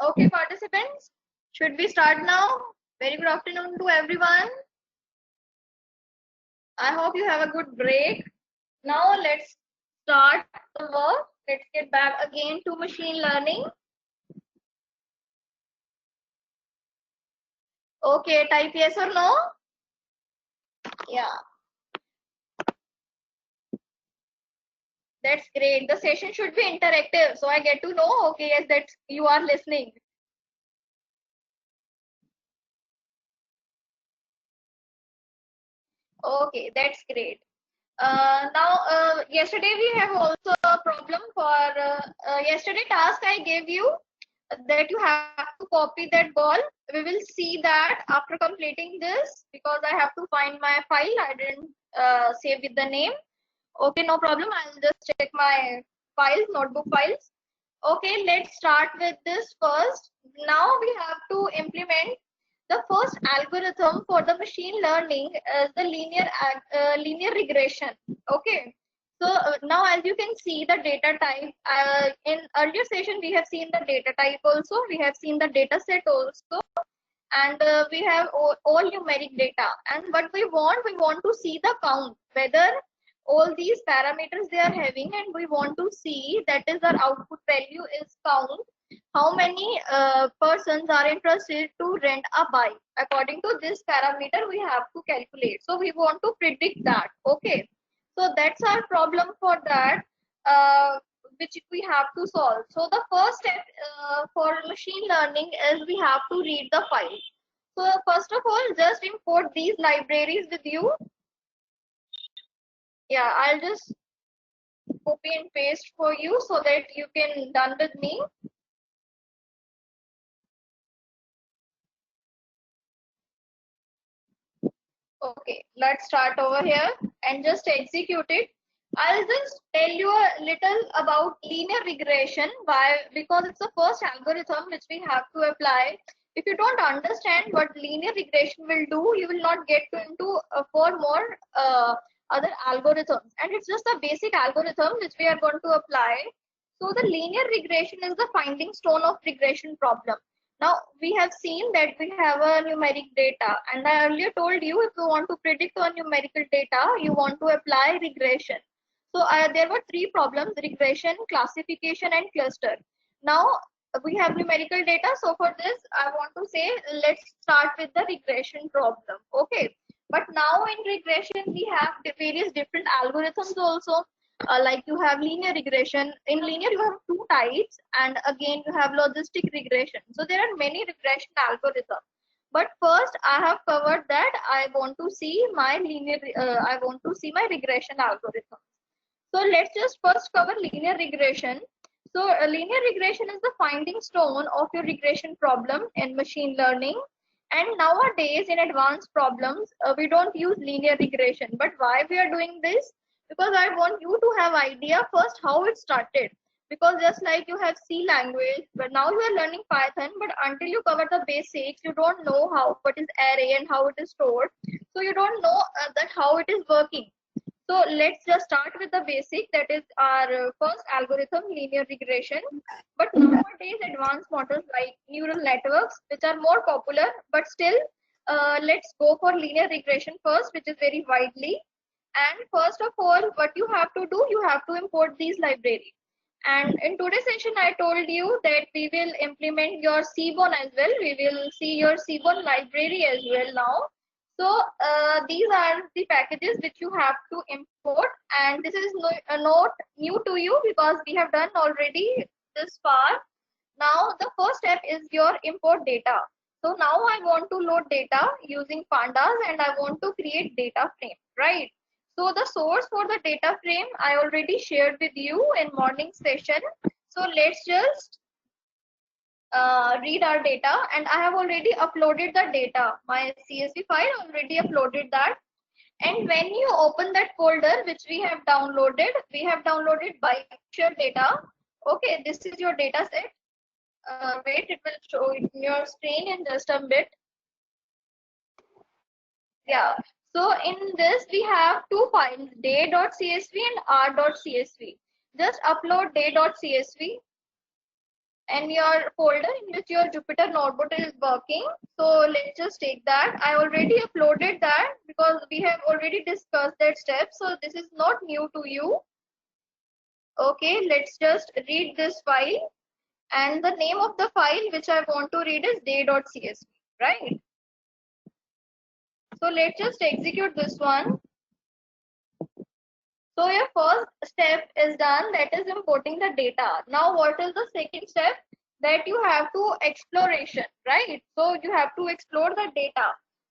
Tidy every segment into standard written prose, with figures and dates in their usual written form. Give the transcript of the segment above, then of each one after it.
Okay, participants, should we start now? Very good afternoon to everyone. I hope you have a good break. Now let's start the work. Let's get back again to machine learning. Okay, type yes or no. Yeah, that's great. The session should be interactive, so I get to know, okay, yes, that you are listening. Okay, that's great. Yesterday we have also a problem for yesterday task I gave you that you have to copy that ball. We will see that after completing this because I have to find my file. I didn't save with the name. Okay, no problem. I'll just check my files, notebook files. Okay, let's start with this first. Now we have to implement the first algorithm for the machine learning is the linear regression. Okay, so now as you can see the data type, in earlier session we have seen the data type also, we have seen the data set also, and we have all numeric data, and what we want to see the count, whether all these parameters they are having, and we want to see that is our output value is count how many persons are interested to rent a bike. According to this parameter we have to calculate, so we want to predict that. Okay, so that's our problem for that, which we have to solve. So the first step for machine learning is we have to read the file. So first of all, just import these libraries with you. Yeah, I'll just copy and paste for you so that you can done with me. Okay, let's start over here and just execute it. I'll just tell you a little about linear regression. Why? Because it's the first algorithm which we have to apply. If you don't understand what linear regression will do, you will not get into four more other algorithms. And it's just a basic algorithm which we are going to apply. So the linear regression is the finding stone of regression problem. Now we have seen that we have a numeric data, and I earlier told you if you want to predict on numerical data, you want to apply regression. So there were three problems: regression, classification, and cluster. Now we have numerical data. So for this, I want to say let's start with the regression problem. Okay. But now in regression, we have various different algorithms also. Like you have linear regression. In linear, you have two types, and again you have logistic regression. So there are many regression algorithms. But first, I have covered that I want to see my linear. I want to see my regression algorithm. So let's just first cover linear regression. So linear regression is the finding stone of your regression problem in machine learning. And nowadays in advanced problems, we don't use linear regression. But why we are doing this? Because I want you to have idea first how it started. Because just like you have C language, but now you are learning Python, but until you cover the basics, you don't know how what is array and how it is stored. So you don't know that how it is working. So let's just start with the basic, that is our first algorithm, linear regression. But nowadays advanced models like neural networks, which are more popular, but still let's go for linear regression first, which is very widely. And first of all, what you have to do, you have to import these libraries. And in today's session, I told you that we will implement your Seaborn as well. We will see your Seaborn library as well now. So these are the packages which you have to import, and this is not new to you because we have done already this far. Now the first step is your import data. So now I want to load data using pandas, and I want to create data frame, right? So the source for the data frame I already shared with you in morning session. So let's just read our data, and I have already uploaded the data. My CSV file already uploaded that. And when you open that folder which we have downloaded by share data. Okay, this is your data set. Wait, it will show in your screen in just a bit. Yeah. So in this we have two files, day.csv and r.csv. Just upload day.csv. and your folder in which your Jupyter notebook is working. So let's just take that. I already uploaded that because we have already discussed that step. So this is not new to you. Okay, let's just read this file, and the name of the file which I want to read is day.csv, right? So let's just execute this one. So your first step is done, that is importing the data. Now what is the second step? That you have to exploration, right? So you have to explore the data.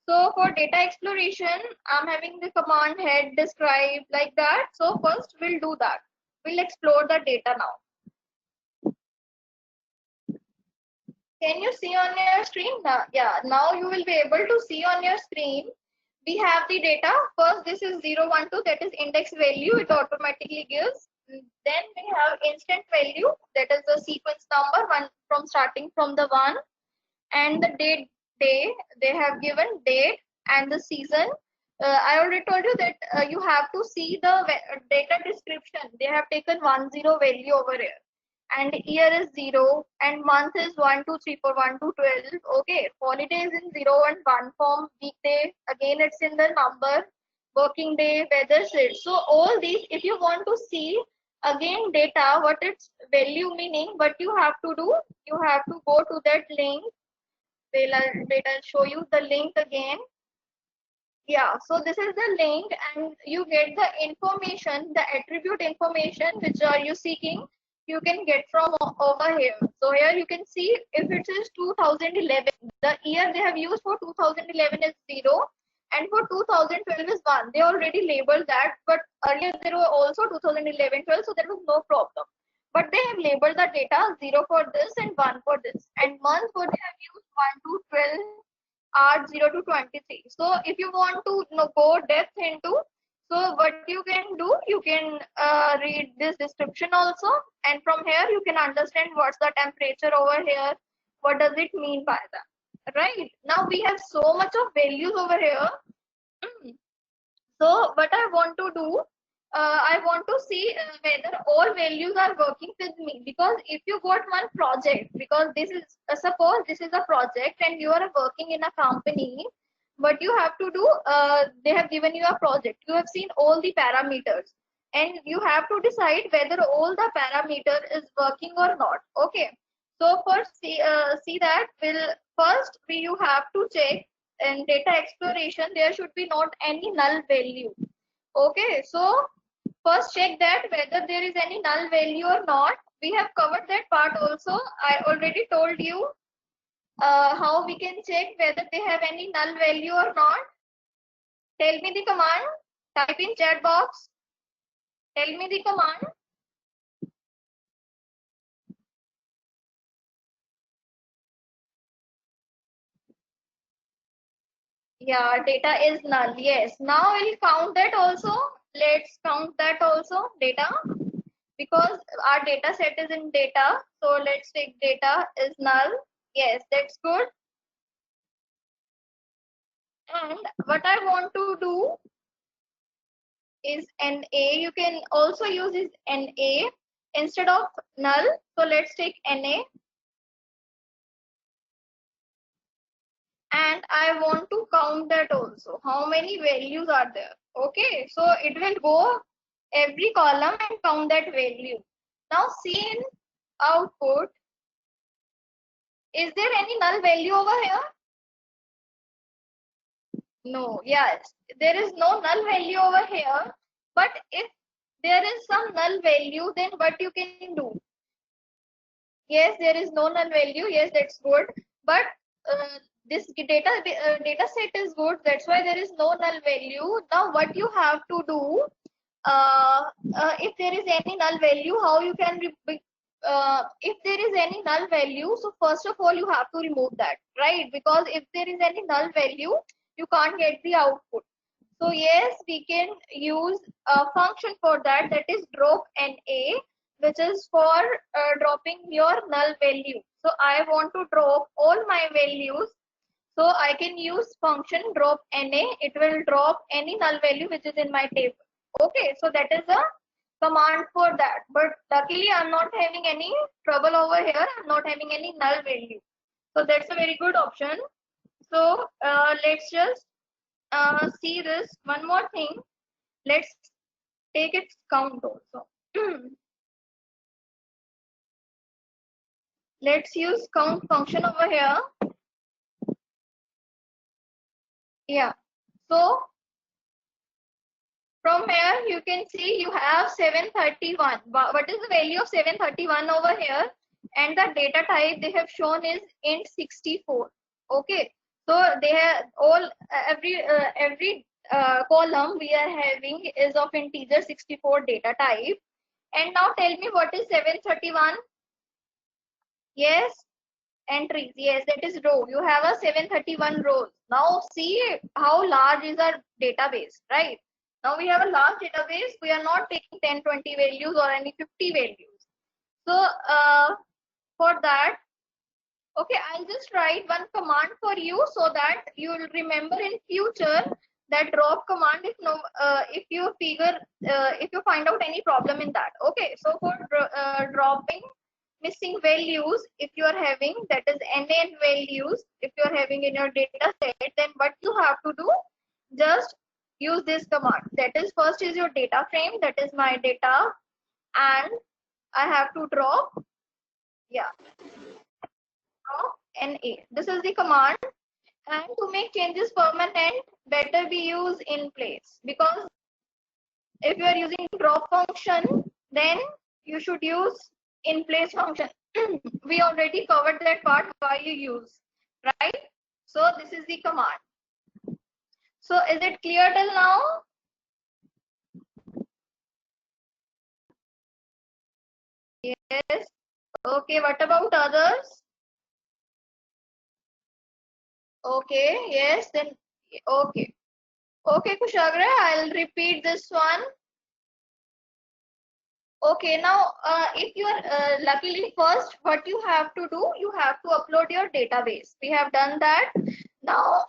So for data exploration, I'm having the command head describe like that. So first we'll do that. We'll explore the data now. Can you see on your screen now? Yeah, now you will be able to see on your screen. We have the data. First, this is 012, that is index value. It automatically gives. Then we have instant value, that is the sequence number one from starting from the one, and the date day. They have given date and the season. I already told you that you have to see the data description. They have taken 10 value over here, and year is 0, and month is 1 2 3 4 1 to 12. Okay, holiday is in 0 and 1 form, weekday again it's in the number, working day, weather set. So all these, if you want to see again data what its value meaning, what you have to do, you have to go to that link. I'll show you the link again. Yeah, so this is the link, and you get the information, the attribute information which are you seeking, you can get from over here. So here you can see if it is 2011, the year they have used for 2011 is 0, and for 2012 is 1. They already labeled that, but earlier there were also 2011 12, so there was no problem. But they have labeled the data 0 for this and 1 for this, and month what they have used 1 to 12 are 0 to 23. So if you want to go depth into, so what you can do, you can read this description also, and from here you can understand what's the temperature over here, what does it mean by that, right? Now we have so much of values over here. So what I want to do, I want to see whether all values are working with me, because if you got one project, because this is suppose this is a project and you are working in a company, what you have to do, they have given you a project, you have seen all the parameters, and you have to decide whether all the parameter is working or not. Okay, so first see that will first you have to check in data exploration there should be not any null value. Okay, so first check that whether there is any null value or not. We have covered that part also. I already told you how we can check whether they have any null value or not. Tell me the command. Type in chat box. Tell me the command. Yeah, data is null. Yes. Now we'll count that also. Let's count that also. Data. Because our data set is in data. So let's take data is null. Yes, that's good. And what I want to do is NA. You can also use is NA instead of null. So let's take NA. And I want to count that also. How many values are there? Okay, so it will go every column and count that value. Now see in output, is there any null value over here? No, yes, there is no null value over here. But if there is some null value, then what you can do? Yes, there is no null value. Yes, that's good. But this data set is good. That's why there is no null value. Now, what you have to do, if there is any null value, how you can if there is any null value, so first of all you have to remove that, right? Because if there is any null value, you can't get the output. So yes, we can use a function for that, that is drop NA, which is for dropping your null value. So I want to drop all my values, so I can use function drop NA. It will drop any null value which is in my table. Okay, so that is a command for that, but luckily I'm not having any trouble over here. I'm not having any null value, so that's a very good option. So let's just see this one more thing. Let's take its count also. Let's use count function over here. Yeah, so from here you can see you have 731. What is the value of 731 over here? And the data type they have shown is int 64. Okay, so they have all every column we are having is of integer 64 data type. And now tell me what is 731? Yes, entries. Yes, that is row. You have a 731 rows. Now see how large is our database, right? Now we have a large database. We are not taking 10, 20 values or any 50 values. So for that, okay, I'll just write one command for you so that you will remember in future that drop command if you figure if you find out any problem in that. Okay, so for dropping missing values, if you are having, that is NaN values, if you are having in your data set, then what you have to do, just use this command. That is, first is your data frame, that is my data, and I have to drop, yeah, drop NA. This is the command. And to make changes permanent, better we use in place, because if you are using drop function, then you should use in place function. We already covered that part why you use, right? So this is the command. So is it clear till now? Yes. Okay, what about others? Okay, yes, then okay. Okay, Kushagra, I'll repeat this one. Okay, now if you are luckily first, what you have to do, you have to upload your database. We have done that. Now,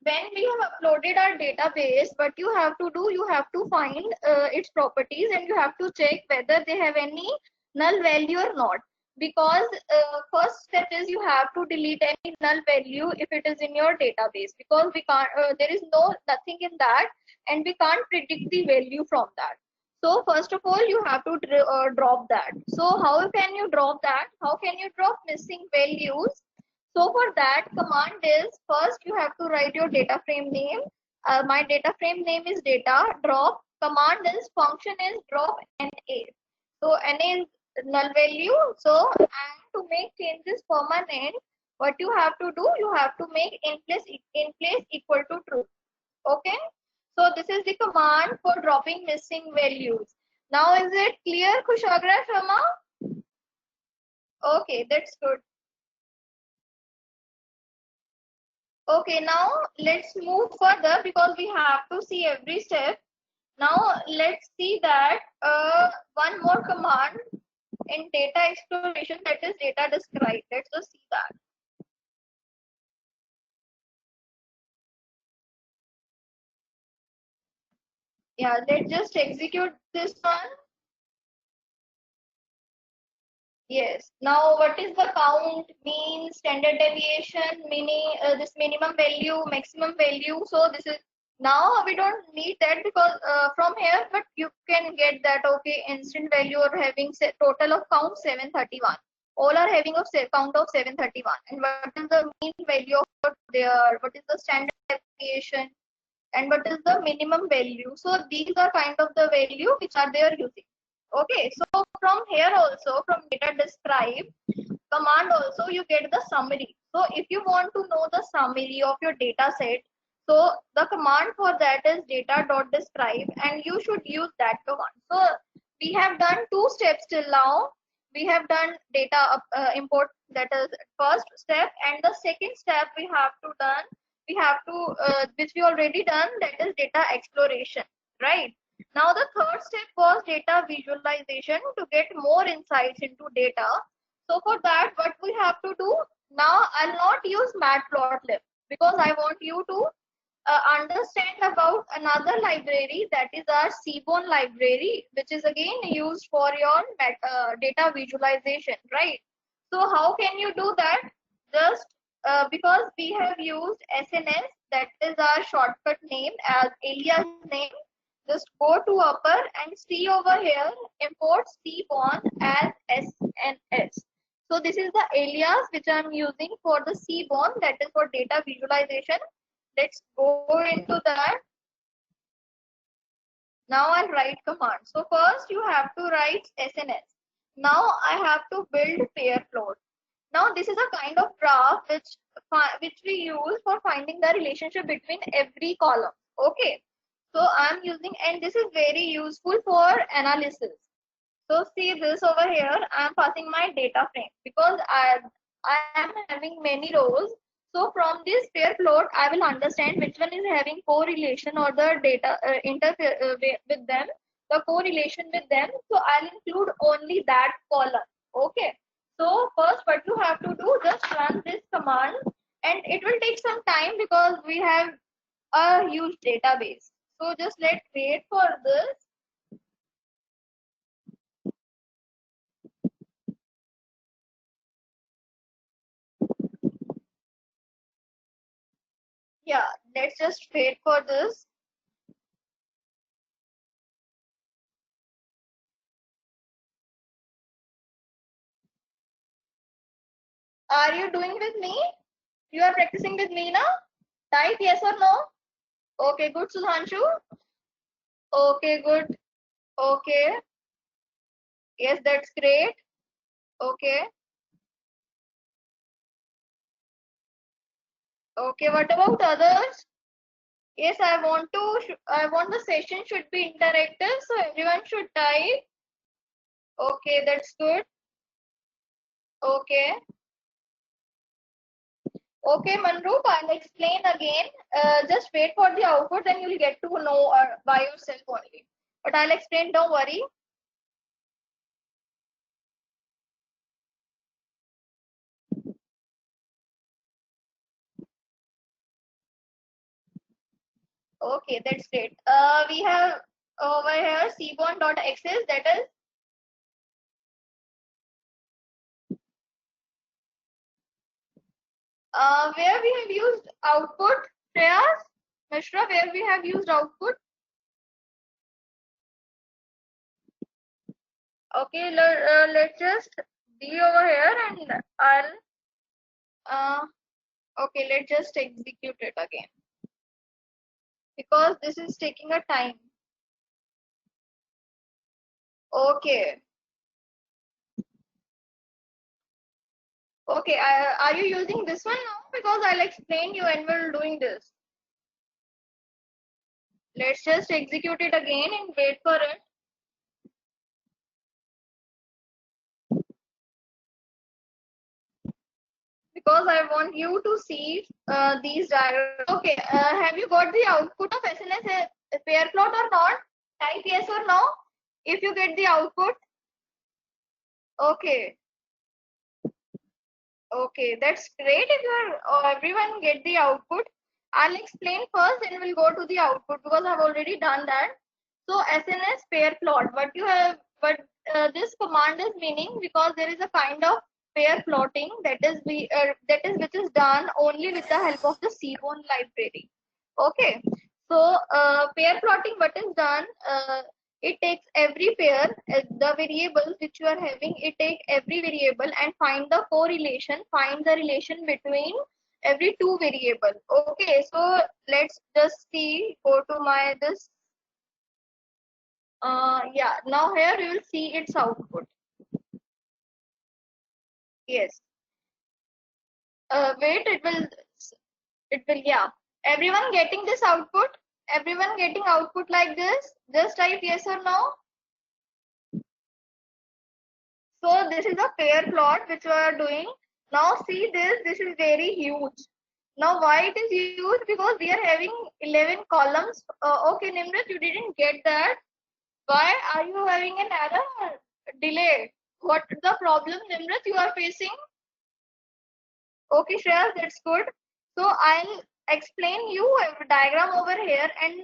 when we have uploaded our database, what you have to do, you have to find its properties and you have to check whether they have any null value or not. Because first step is you have to delete any null value if it is in your database, because we can't, there is nothing in that, and we can't predict the value from that. So first of all, you have to drop that. So how can you drop that? How can you drop missing values? So for that, command is, first you have to write your data frame name. My data frame name is data drop. Command is, function is drop NA. So NA is null value. So, and to make changes permanent, what you have to do, you have to make in place equal to true. Okay. So this is the command for dropping missing values. Now is it clear, Kushagra Sharma? Okay, that's good. Okay, now let's move further because we have to see every step. Now let's see that one more command in data exploration, that is data describe. Let's just see that. Yeah, let's just execute this one. Yes. Now, what is the count, mean, standard deviation, this minimum value, maximum value? So this is, now we don't need that because from here, but you can get that. Okay, instant value or having total of count 731. All are having of count of 731. And what is the mean value of there? What is the standard deviation? And what is the minimum value? So these are kind of the value which are they are using. Okay, so from here also, from data describe command also, you get the summary. So if you want to know the summary of your data set, so the command for that is data.describe, and you should use that command. So we have done two steps till now. We have done data import, that is first step, and the second step we have to done, we have to which we already done, that is data exploration, right? Now the third step was data visualization, to get more insights into data. So for that, what we have to do, now I'll not use matplotlib because I want you to understand about another library, that is our Seaborn library, which is again used for your data visualization, right? So how can you do that? Just because we have used SNS, that is our shortcut name as alias name. Just go to upper and see over here, import Seaborn as SNS. So this is the alias which I'm using for the Seaborn, that is for data visualization. Let's go into that. Now I'll write command. So first you have to write SNS. Now I have to build pair plot. Now this is a kind of graph which we use for finding the relationship between every column. Okay. So I'm using, and this is very useful for analysis. So see this over here, I am passing my data frame because I am having many rows. So from this pair plot, I will understand which one is having correlation or the data interfere with them, the correlation with them. So I'll include only that column. Okay. So first, what you have to do, just run this command, and it will take some time because we have a huge database. So just let's wait for this. Yeah, let's just wait for this. Are you doing with me? You are practicing with me now? Type yes or no. Okay, good, Sudhanshu. Okay, good. Okay. Yes, that's great. Okay. Okay, what about others? Yes, I want the session should be interactive, so everyone should type. Okay, that's good. Okay. Okay, Manroop, I'll explain again. Just wait for the output, then you'll get to know by yourself only. But I'll explain, don't worry. Okay, that's great. We have over here seaborn.access, that is where we have used output. Prayas, Mishra, where we have used output. Okay, let's just be over here and I'll okay, let's just execute it again because this is taking a time. Okay. Okay, are you using this one now? Because I'll explain you and we're doing this. Let's just execute it again and wait for it. Because I want you to see these diagrams. Okay, have you got the output of SNS pair plot or not? Type yes or no if you get the output. Okay. Okay, that's great if you're everyone get the output. I'll explain first and we'll go to the output because I've already done that. So SNS pair plot, what you have, but this command is meaning because there is a kind of pair plotting that is which is done only with the help of the Seaborn library. Okay, so pair plotting, what is done? It takes every pair, the variables which you are having, it take every variable and find the correlation, find the relation between every two variable. Okay, so let's just see, go to my this. Yeah, now here you will see its output. Yes. Wait, yeah. Everyone getting this output? Everyone getting output like this? Just type yes or no. So this is a pair plot which we are doing. Now see this, this is very huge. Now why it is huge? Because we are having 11 columns. Okay, Nimrat, you didn't get that. Why are you having an error? Delay. What the problem, Nimrat, you are facing? Okay, Shreya, that's good. So explain you a diagram over here, and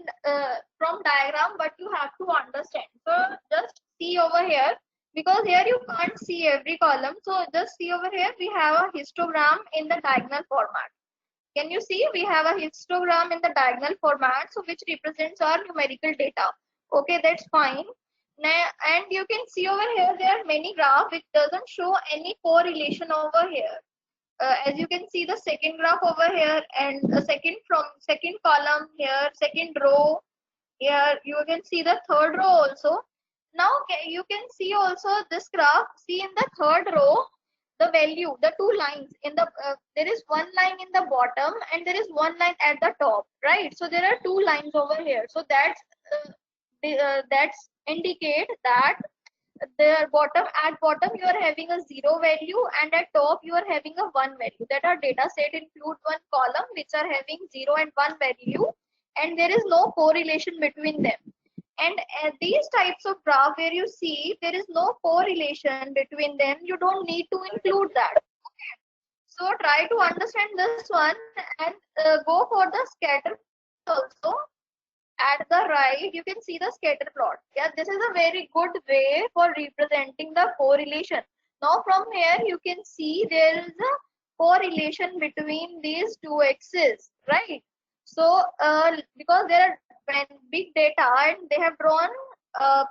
from diagram what you have to understand. So just see over here, because here you can't see every column. So just see over here, we have a histogram in the diagonal format. Can you see we have a histogram in the diagonal format, so which represents our numerical data. Okay, that's fine. Now, and you can see over here there are many graphs which doesn't show any correlation over here. As you can see the second graph over here, and the second column here, second row here, you can see the third row also. Now you can see also this graph. See in the third row, the value, the two lines in the there is one line in the bottom and there is one line at the top, right? So there are two lines over here. So that's indicate that the bottom, at bottom you are having a 0 value, and at top you are having a 1 value. That our data set include one column which are having 0 and 1 value, and there is no correlation between them. And these types of graph where you see there is no correlation between them, you don't need to include that. Okay. So try to understand this one, and go for the scatter also. At the right you can see the scatter plot. Yeah, this is a very good way for representing the correlation. Now from here you can see there is a correlation between these two axes, right? So because there are big data and they have drawn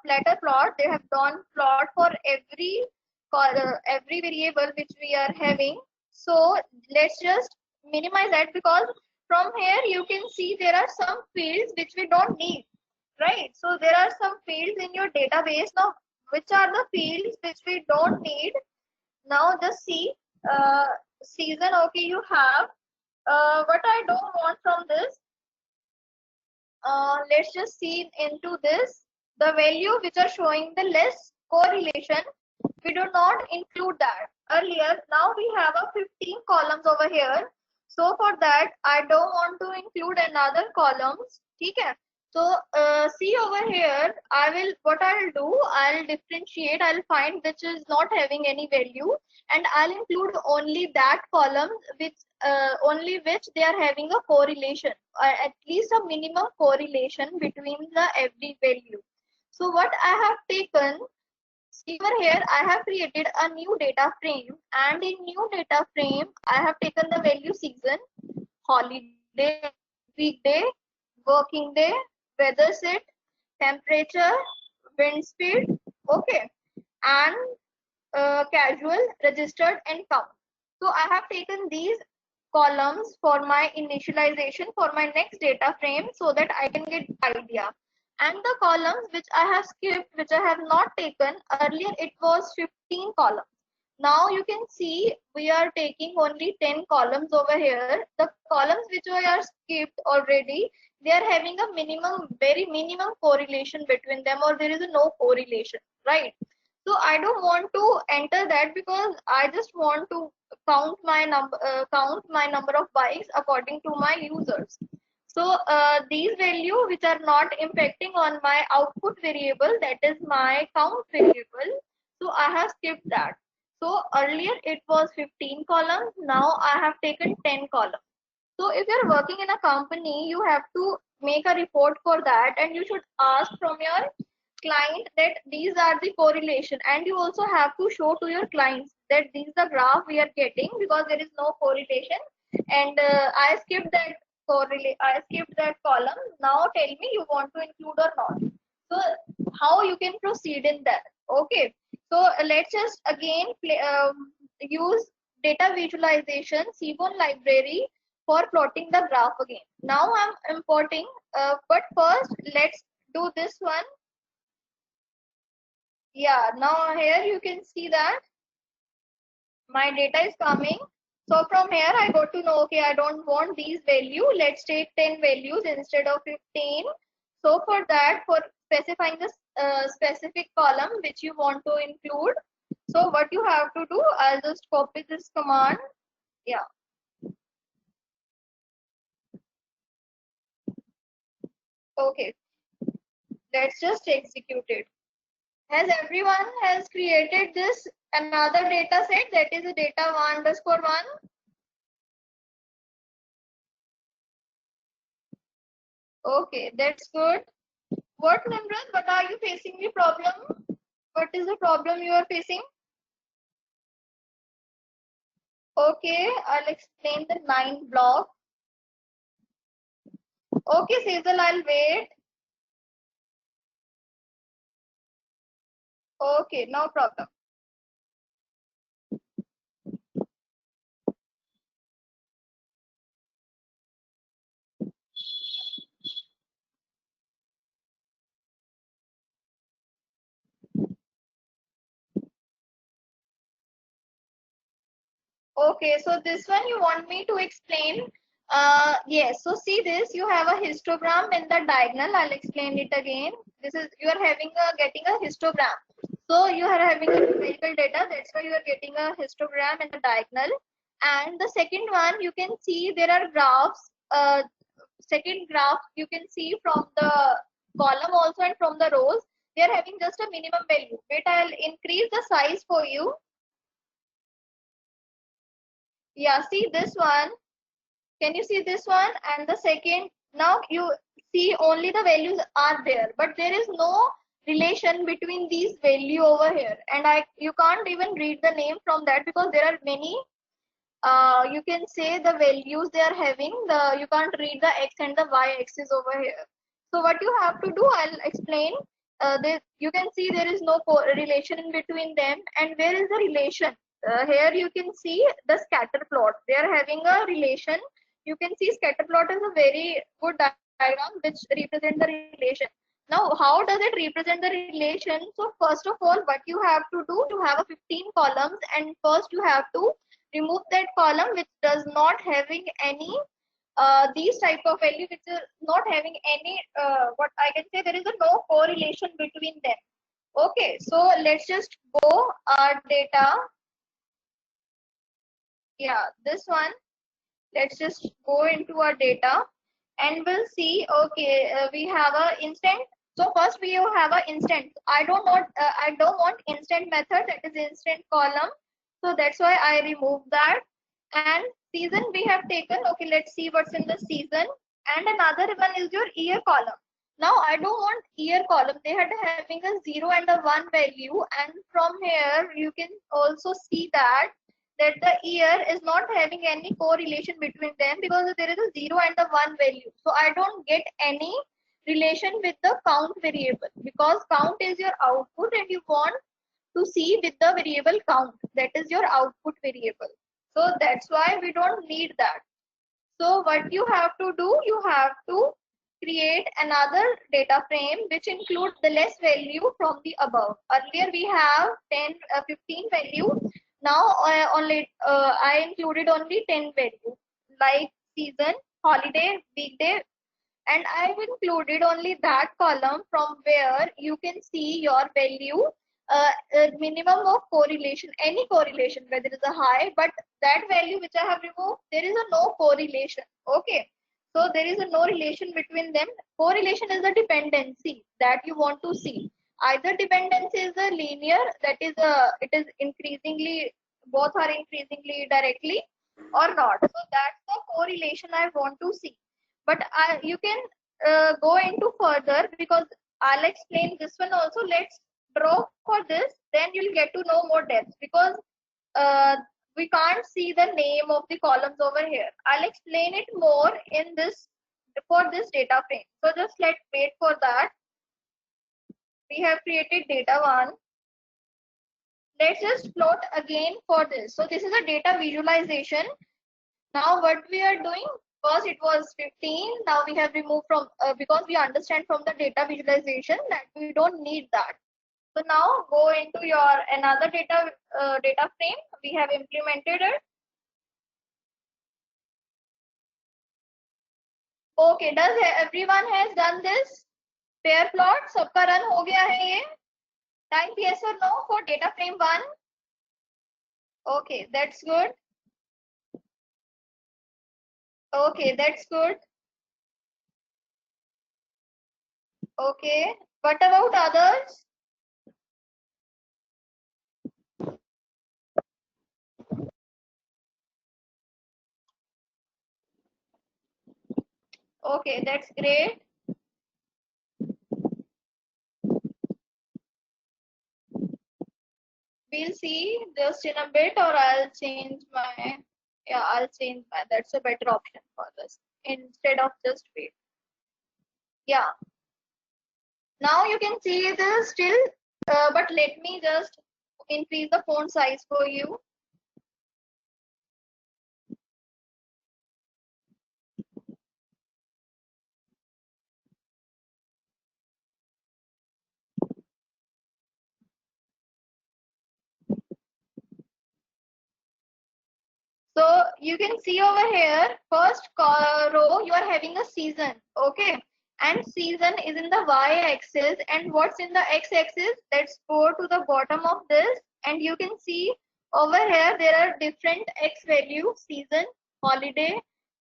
platter plot, they have drawn plot for every variable which we are having. So let's just minimize that, because from here you can see there are some fields which we don't need, right? So there are some fields in your database. Now which are the fields which we don't need? Now just see season. Okay, you have what I don't want from this. Let's just see into this, the value which are showing the less correlation, we do not include that earlier. Now we have a 15 columns over here. So for that I don't want to include another columns. Okay. So see over here, what I'll do, I'll differentiate, I'll find which is not having any value, and I'll include only that column which only which they are having a correlation, at least a minimum correlation between the every value. So what I have taken, see over here, I have created a new data frame, and in new data frame I have taken the value season, holiday, weekday, working day, weather set, temperature, wind speed, okay, and casual, registered, and count. So I have taken these columns for my initialization for my next data frame, so that I can get idea. And the columns which I have skipped, which I have not taken earlier, it was 15 columns. Now you can see we are taking only 10 columns over here. The columns which we are skipped already, they are having a minimum, very minimum correlation between them, or there is a no correlation, right? So I don't want to enter that, because I just want to count my number of bikes according to my users. So these value which are not impacting on my output variable, that is my count variable, so I have skipped that. So earlier it was 15 columns, now I have taken 10 columns. So if you're working in a company, you have to make a report for that, and you should ask from your client that these are the correlation, and you also have to show to your clients that this is the graph we are getting, because there is no correlation, and I skipped that column. Now tell me you want to include or not. So how you can proceed in that? Okay, so let's just again use data visualization Seaborn library for plotting the graph again. Now I'm importing, but first let's do this one. Yeah, now here you can see that my data is coming. So from here I got to know, okay, I don't want these value. Let's take 10 values instead of 15. So for that, for specifying this specific column which you want to include, so what you have to do, I'll just copy this command. Yeah. Okay. Let's just execute it. Has everyone has created this another data set, that is a data 1_1? Okay, that's good. What, Nimrat? What are you facing the problem? What is the problem you are facing? Okay, I'll explain the 9 block. Okay, Cecil, I'll wait. Okay, no problem. Okay, so this one you want me to explain? Yes, so see this, you have a histogram in the diagonal. I'll explain it again. This is, you are having a, getting a histogram. So you are having a numerical data, that's why you are getting a histogram in the diagonal. And the second one, you can see there are graphs. Second graph, you can see from the column also and from the rows. They are having just a minimum value. Wait, I'll increase the size for you. Yeah, see this one. Can you see this one? And the second, now you see only the values are there, but there is no relation between these value over here. And you can't even read the name from that because there are many, you can say the values they are having, you can't read the x and the y axis over here. So what you have to do, I'll explain. You can see there is no relation in between them. And where is the relation? Here you can see the scatter plot. They are having a relation. You can see scatter plot is a very good diagram which represent the relation. Now, how does it represent the relation? So first of all, what you have to do, you have a 15 columns, and first you have to remove that column which does not having any these type of value which is not having any what I can say, there is a no correlation between them. Okay, so let's just go our data. Yeah, this one. Let's just go into our data and we'll see. Okay, we have a instant. So first we have a instant. I don't want instant method, that is instant column. So that's why I removed that. And season we have taken. Okay, let's see what's in the season. And another one is your year column. Now I don't want year column. They had having a 0 and a 1 value, and from here you can also see that the year is not having any correlation between them because there is a 0 and a 1 value. So I don't get any relation with the count variable because count is your output and you want to see with the variable count, that is your output variable. So that's why we don't need that. So what you have to do, you have to create another data frame which includes the less value from the above. Earlier we have 10, 15 value. Now I included only 10 value like season, holiday, weekday, and I've included only that column from where you can see your value, minimum of correlation, any correlation, whether it is a high, but that value which I have removed, there is a no correlation. Okay. So there is a no relation between them. Correlation is the dependency that you want to see. Either dependency is a linear, that is it is increasingly, both are increasingly directly or not. So that's the correlation I want to see. But you can go into further because I'll explain this one also. Let's draw for this, then you'll get to know more depth because uh, we can't see the name of the columns over here. I'll explain it more in this for this data frame. So just let's wait for that. We have created data one. Let's just plot again for this. So this is a data visualization. Now what we are doing, first it was 15, now we have removed from, because we understand from the data visualization that we don't need that. So now go into your another data frame, we have implemented it. Okay, does everyone has done this? Pair plot, सबका run हो गया है ये? Type yes or no for data frame 1. Okay, that's good. Okay, that's good. Okay, what about others? Okay, that's great. We'll see just in a bit, or I'll change my, yeah, I'll change my, that's a better option for this instead of just wait. Yeah, now you can see this still, but let me just increase the font size for you. So you can see over here, first row, you are having a season, okay? And season is in the y-axis, and what's in the x-axis? Let's go to the bottom of this, and you can see over here, there are different x value, season, holiday,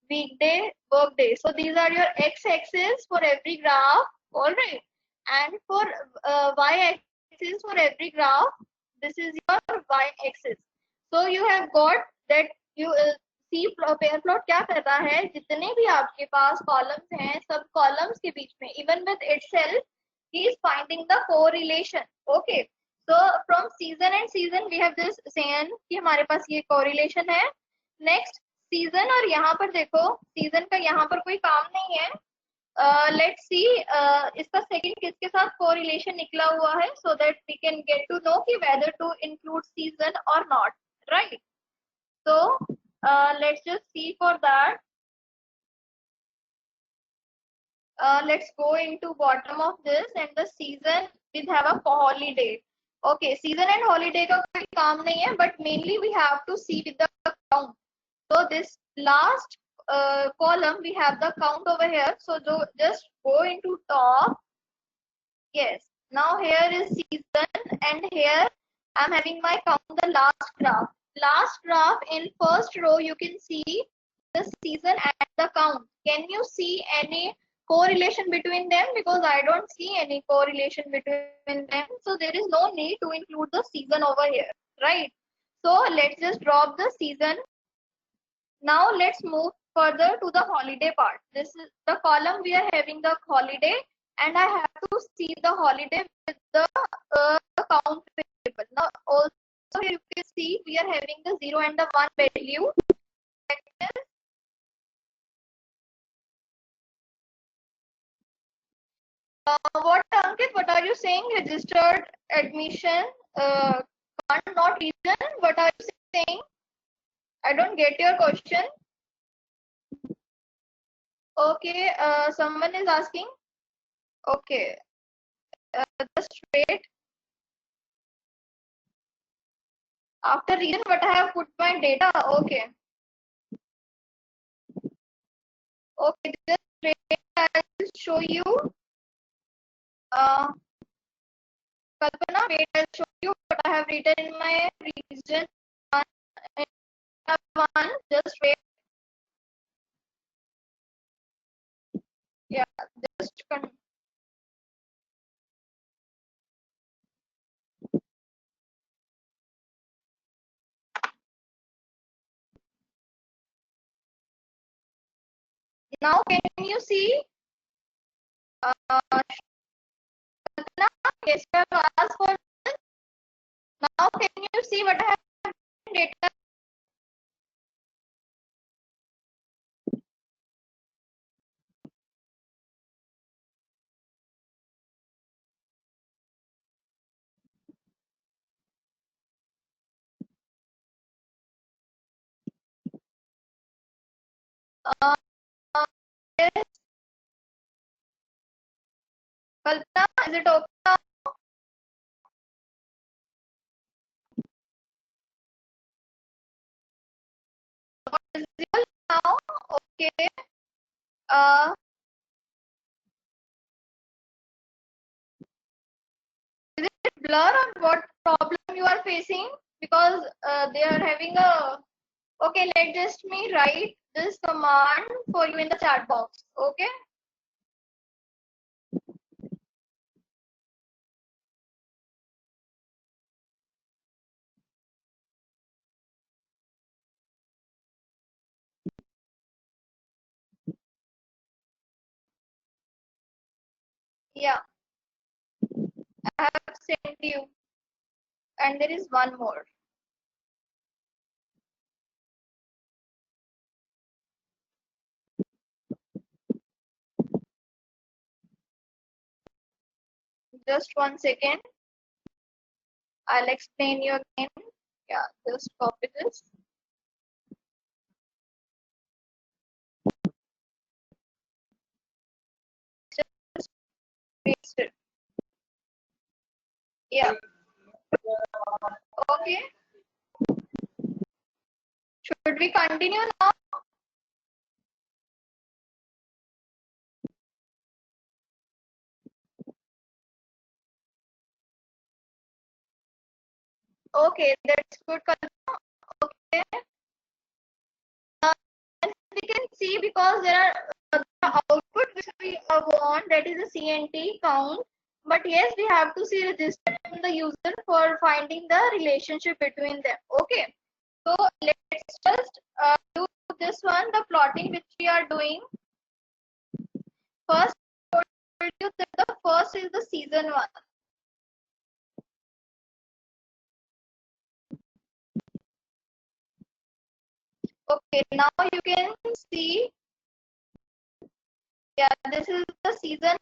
weekday, workday. So these are your x-axis for every graph, all right? And for y-axis for every graph, this is your y-axis. So you have got that you see pair plot क्या करता है, जितने भी आपके पास columns हैं सब columns के बीच में इवन विद इटसेल्फ ही is finding the correlation. Okay, so from season and season we have this sense कि हमारे पास ये कोरिलेशन है. नेक्स्ट सीजन, और यहाँ पर देखो सीजन का यहाँ पर कोई काम नहीं है. लेट्स सी इसका सेकंड किसके साथ कोरिलेशन निकला हुआ है, so that we can get to know कि वेदर टू इंक्लूड सीजन और not, right? So let's just see for that. Let's go into bottom of this, and the season will have a holiday. Okay, season and holiday का कोई काम नहीं है, but mainly we have to see with the count. So this last column we have the count over here. So just go into top. Yes. Now here is season, and here I'm having my count the last graph. Last graph in first row you can see the season and the count. Can you see any correlation between them? Because I don't see any correlation between them. So there is no need to include the season over here, right? So let's just drop the season. Now let's move further to the holiday part. This is the column we are having the holiday, and I have to see the holiday with the count variable. Now also you can see we are having the 0 and the 1 value. What Ankit, what are you saying? Registered admission can't not reason. What are you saying? I don't get your question. Okay, someone is asking. Okay, just wait. After reason, but I have put my data. Okay. Okay, just wait. I will show you. Kalpana, wait, I'll show you what I have written in my region one. Just wait. Yeah, just now can you see? Kalpana, yes, you have asked for this. Now can you see what I have written data? Yes. Kalpana, is it okay now? Visible now? Okay. Uh, is it blur, or what problem you are facing? Because they are having a. Okay, let just me write this command for you in the chat box. Okay. Yeah, I have sent you. and there is one more. Just 1 second. I'll explain you again. Yeah, just copy this. Just paste it. Yeah. Okay. Should we continue now? Okay, that's good. Kalpana. Okay. As we can see, because there are the output which we want, that is a CNT count. But yes, we have to see register from the user for finding the relationship between them. Okay. So let's just do this one, the plotting which we are doing. First, I told you that the first is the season one. Okay, now you can see, yeah, this is the season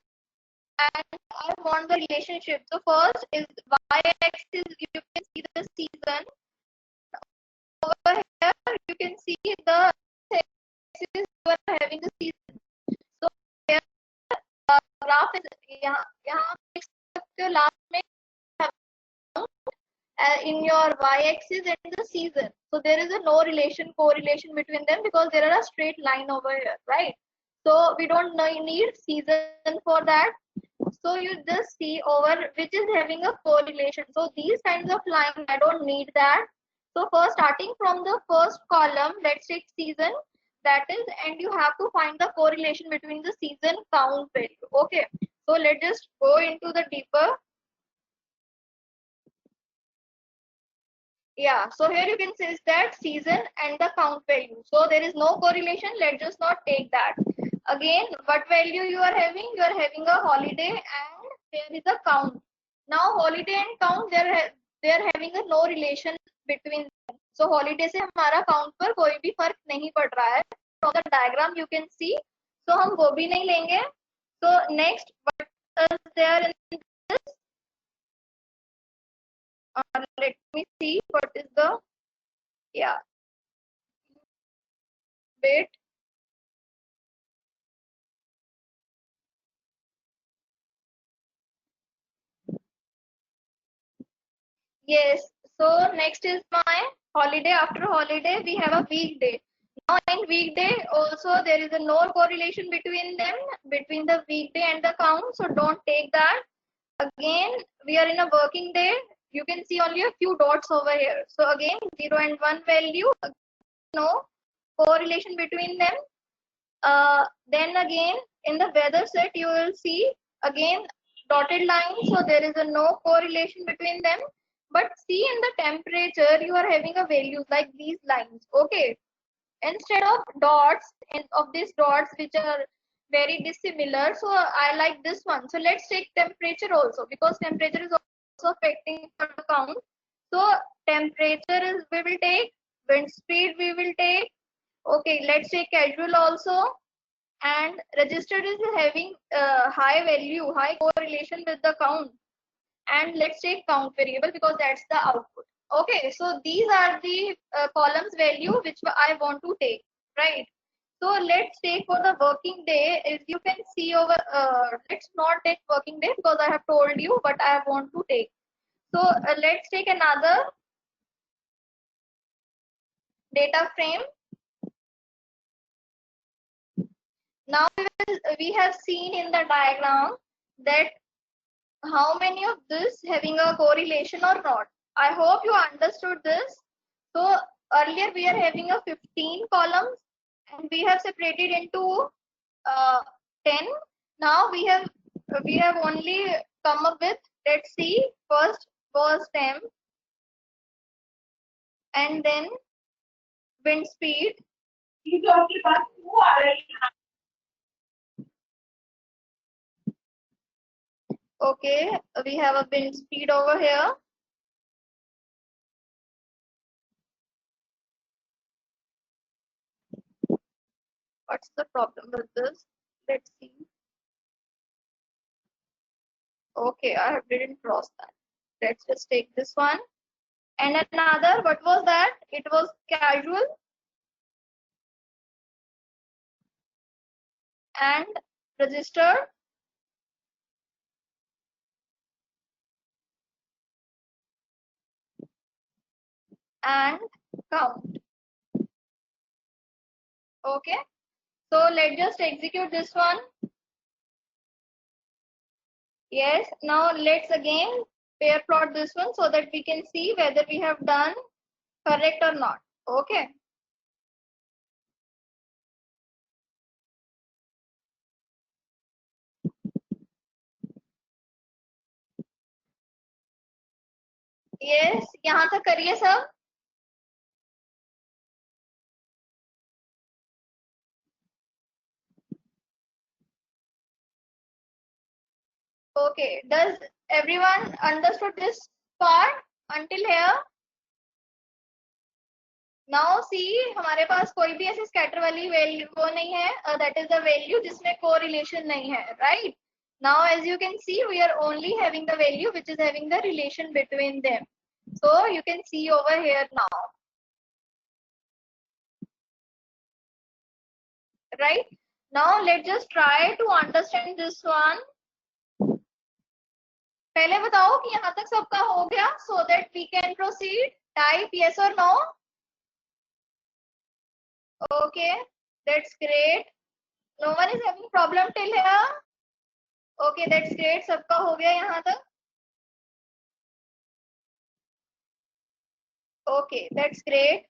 and I want the relationship. So first is y-axis, you can see the season. Over here, you can see the axis, you are having the season. So here, graph is, यहाँ पे last में in your y-axis and the season. So there is a no relation, correlation between them because there are a straight line over here, right? So we don't need season for that. So you just see over which is having a correlation. So these kinds of lines, I don't need that. So first, starting from the first column, let's take season. That is, and you have to find the correlation between the season count value. Okay. So let's just go into the deeper. Yeah, so here you can see that season and the count value. So there is no correlation. Let's just not take that. Again, what value you are having? You are having a holiday and there is a count. Now holiday and count, they are having a no relation between them. So holiday से हमारा count पर कोई भी फर्क नहीं पड़ रहा है. From the diagram you can see. So हम वो भी नहीं लेंगे. So next, what is there in this? Let me see what is the, yeah, wait. Yes. So next is my holiday. After holiday, we have a weekday. Now in weekday also there is a no correlation between them, between the weekday and the count. So don't take that. Again, we are in a working day. You can see only a few dots over here. So again, 0 and 1 value, no correlation between them. Then again, in the weather set, you will see again dotted lines. So there is a no correlation between them. But see in the temperature, you are having a values like these lines. Okay. Instead of dots, of these dots which are very dissimilar. So I like this one. So let's take temperature also because temperature is also affecting the count. So temperature is we will take, wind speed we will take. Okay, let's take casual also, and registered is having high value, high correlation with the count. And let's take count variable because that's the output. Okay, so these are the columns value which I want to take, right? So let's take for the working day. As you can see over, let's not take working day because I have told you what I want to take. So let's take another data frame. Now we have seen in the diagram that how many of this having a correlation or not. I hope you understood this. So earlier we are having a 15 columns and we have separated into uh, 10. Now we have only come up with, let's see, first was temp and then wind speed. Okay, we have a wind speed over here. What's the problem with this? Let's see. Okay, I didn't cross that. Let's just take this one. And another, what was that? It was casual and registered and count. Okay. So let's just execute this one. Yes. Now let's again pair plot this one so that we can see whether we have done correct or not. Okay. Yes. यहाँ तक करिए सब. Okay. Does everyone understood this part until here? Now see, हमारे पास कोई भी ऐसे scatter वाली value वो नहीं है, that is the value जिसमें correlation नहीं है, right? Now as you can see, we are only having the value which is having the relation between them. So you can see over here now, right? Now let's just try to understand this one. पहले बताओ कि यहाँ तक सबका हो गया, so that we can proceed. Type yes or no. Okay, that's great. No one is having problem till here. Okay, that's great. सबका हो गया यहाँ तक. Okay, that's great.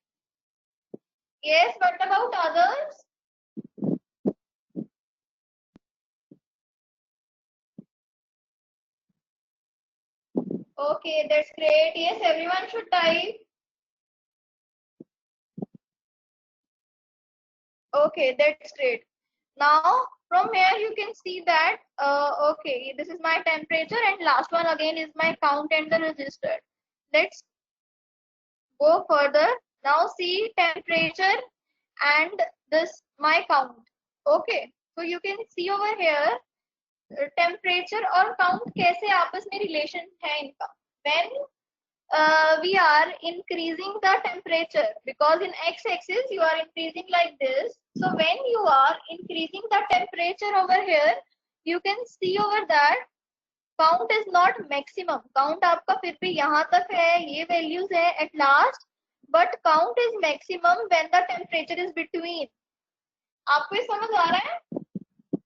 Yes, what about others? Okay, that's great. Yes, everyone should type. Okay, that's great. Now, from here you can see that, okay, this is my temperature and last one again is my count and the register. Let's go further. Now see temperature and this my count. Okay, so you can see over here temperature और count कैसे आपस में relation है इनका. When we are increasing the temperature, because in x-axis you are increasing like this, so when you are increasing the temperature over here, you can see over that count is not maximum. Count आपका फिर भी यहाँ तक है, ये values है at last, but count is maximum when the temperature is between. आपको ये समझ आ रहा है?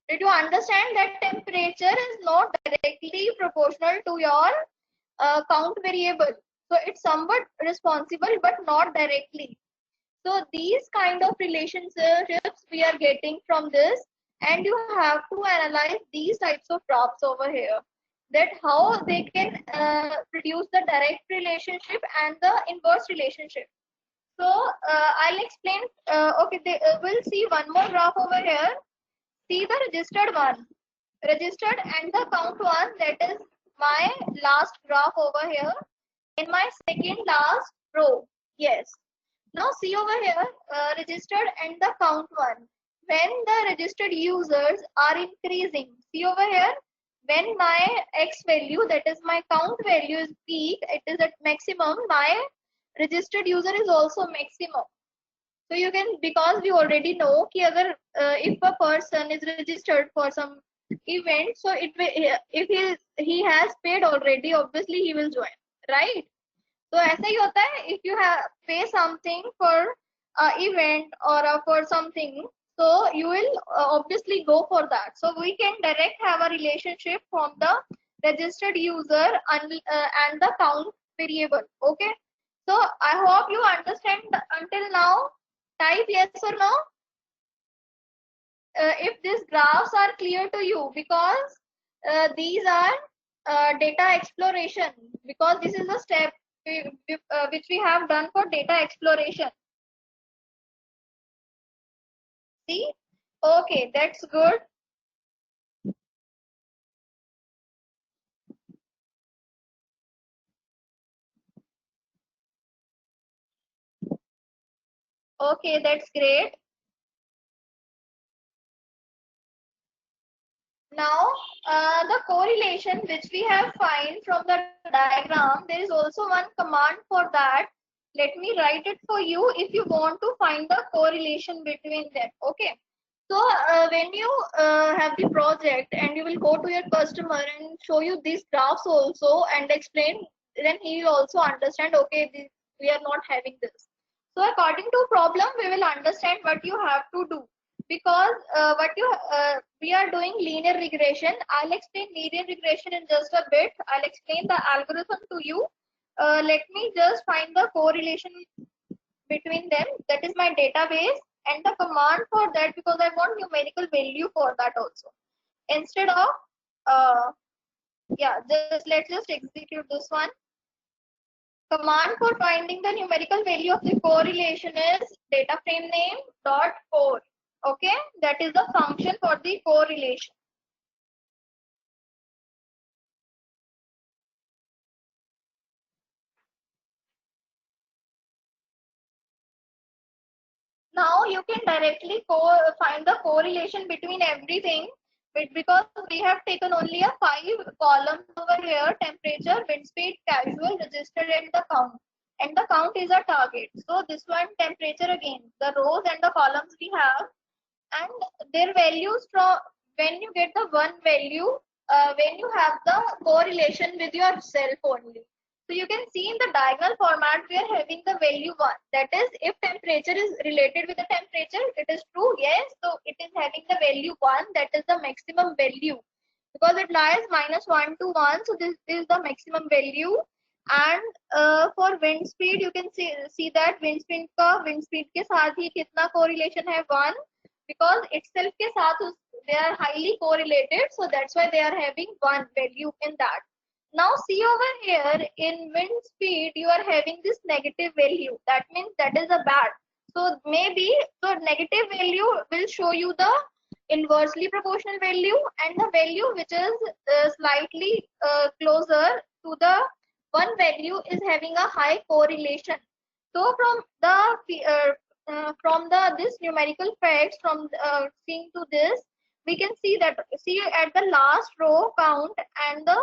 Did you understand that temperature is not directly proportional to your count variable? So it's somewhat responsible, but not directly. So these kind of relationships we are getting from this, and you have to analyze these types of props over here. That how they can produce the direct relationship and the inverse relationship. So I'll explain. Okay, we'll see one more graph over here. See the registered one. Registered and the count one, that is my last graph over here in my second last row. Yes. Now see over here, registered and the count one. When the registered users are increasing, see over here, when my x value, that is my count value, is peak, it is at maximum, my registered user is also maximum. So you can, because we already know कि अगर if a person is registered for some event, so it will, if he has paid already, obviously he will join, right? So ऐसा ही होता है, if you have pay something for event or for something, so you will obviously go for that. So we can direct have a relationship from the registered user and the count variable. Okay, so I hope you understand until now. Type yes or no if these graphs are clear to you, because these are data exploration, because this is a step which we have done for data exploration. See? Okay, that's good. Okay, that's great. Now, the correlation which we have find from the diagram, there is also one command for that. Let me write it for you if you want to find the correlation between them. Okay. So when you have the project and you will go to your customer and show you these graphs also and explain, then he will also understand, okay, this, we are not having this. So according to problem, we will understand what you have to do, because we are doing linear regression. I'll explain linear regression in just a bit. I'll explain the algorithm to you. Let me just find the correlation between them. That is my database and the command for that, because I want numerical value for that also. Instead of yeah, just let's just execute this one. Command for finding the numerical value of the correlation is data frame name dot core. Okay, that is the function for the correlation. Now you can directly find the correlation between everything, because we have taken only a 5 columns over here: temperature, wind speed, casual, registered, and the count. And the count is a target. So this one, temperature, again, the rows and the columns we have, and their values from when you get the one value, when you have the correlation with yourself only. So you can see in the diagonal format we are having the value 1. That is, if temperature is related with the temperature, it is true, yes. So it is having the value 1, that is the maximum value, because it lies -1 to 1. So this is the maximum value. And for wind speed, you can see that wind speed के साथ ही कितना correlation है 1, because itself के साथ they are highly correlated, so that's why they are having 1 value in that. Now see over here, in wind speed you are having this negative value. That means that is a bad. So maybe the negative value will show you the inversely proportional value, and the value which is slightly closer to the one value is having a high correlation. So from the this numerical facts, from seeing to this, we can see that, see at the last row count and the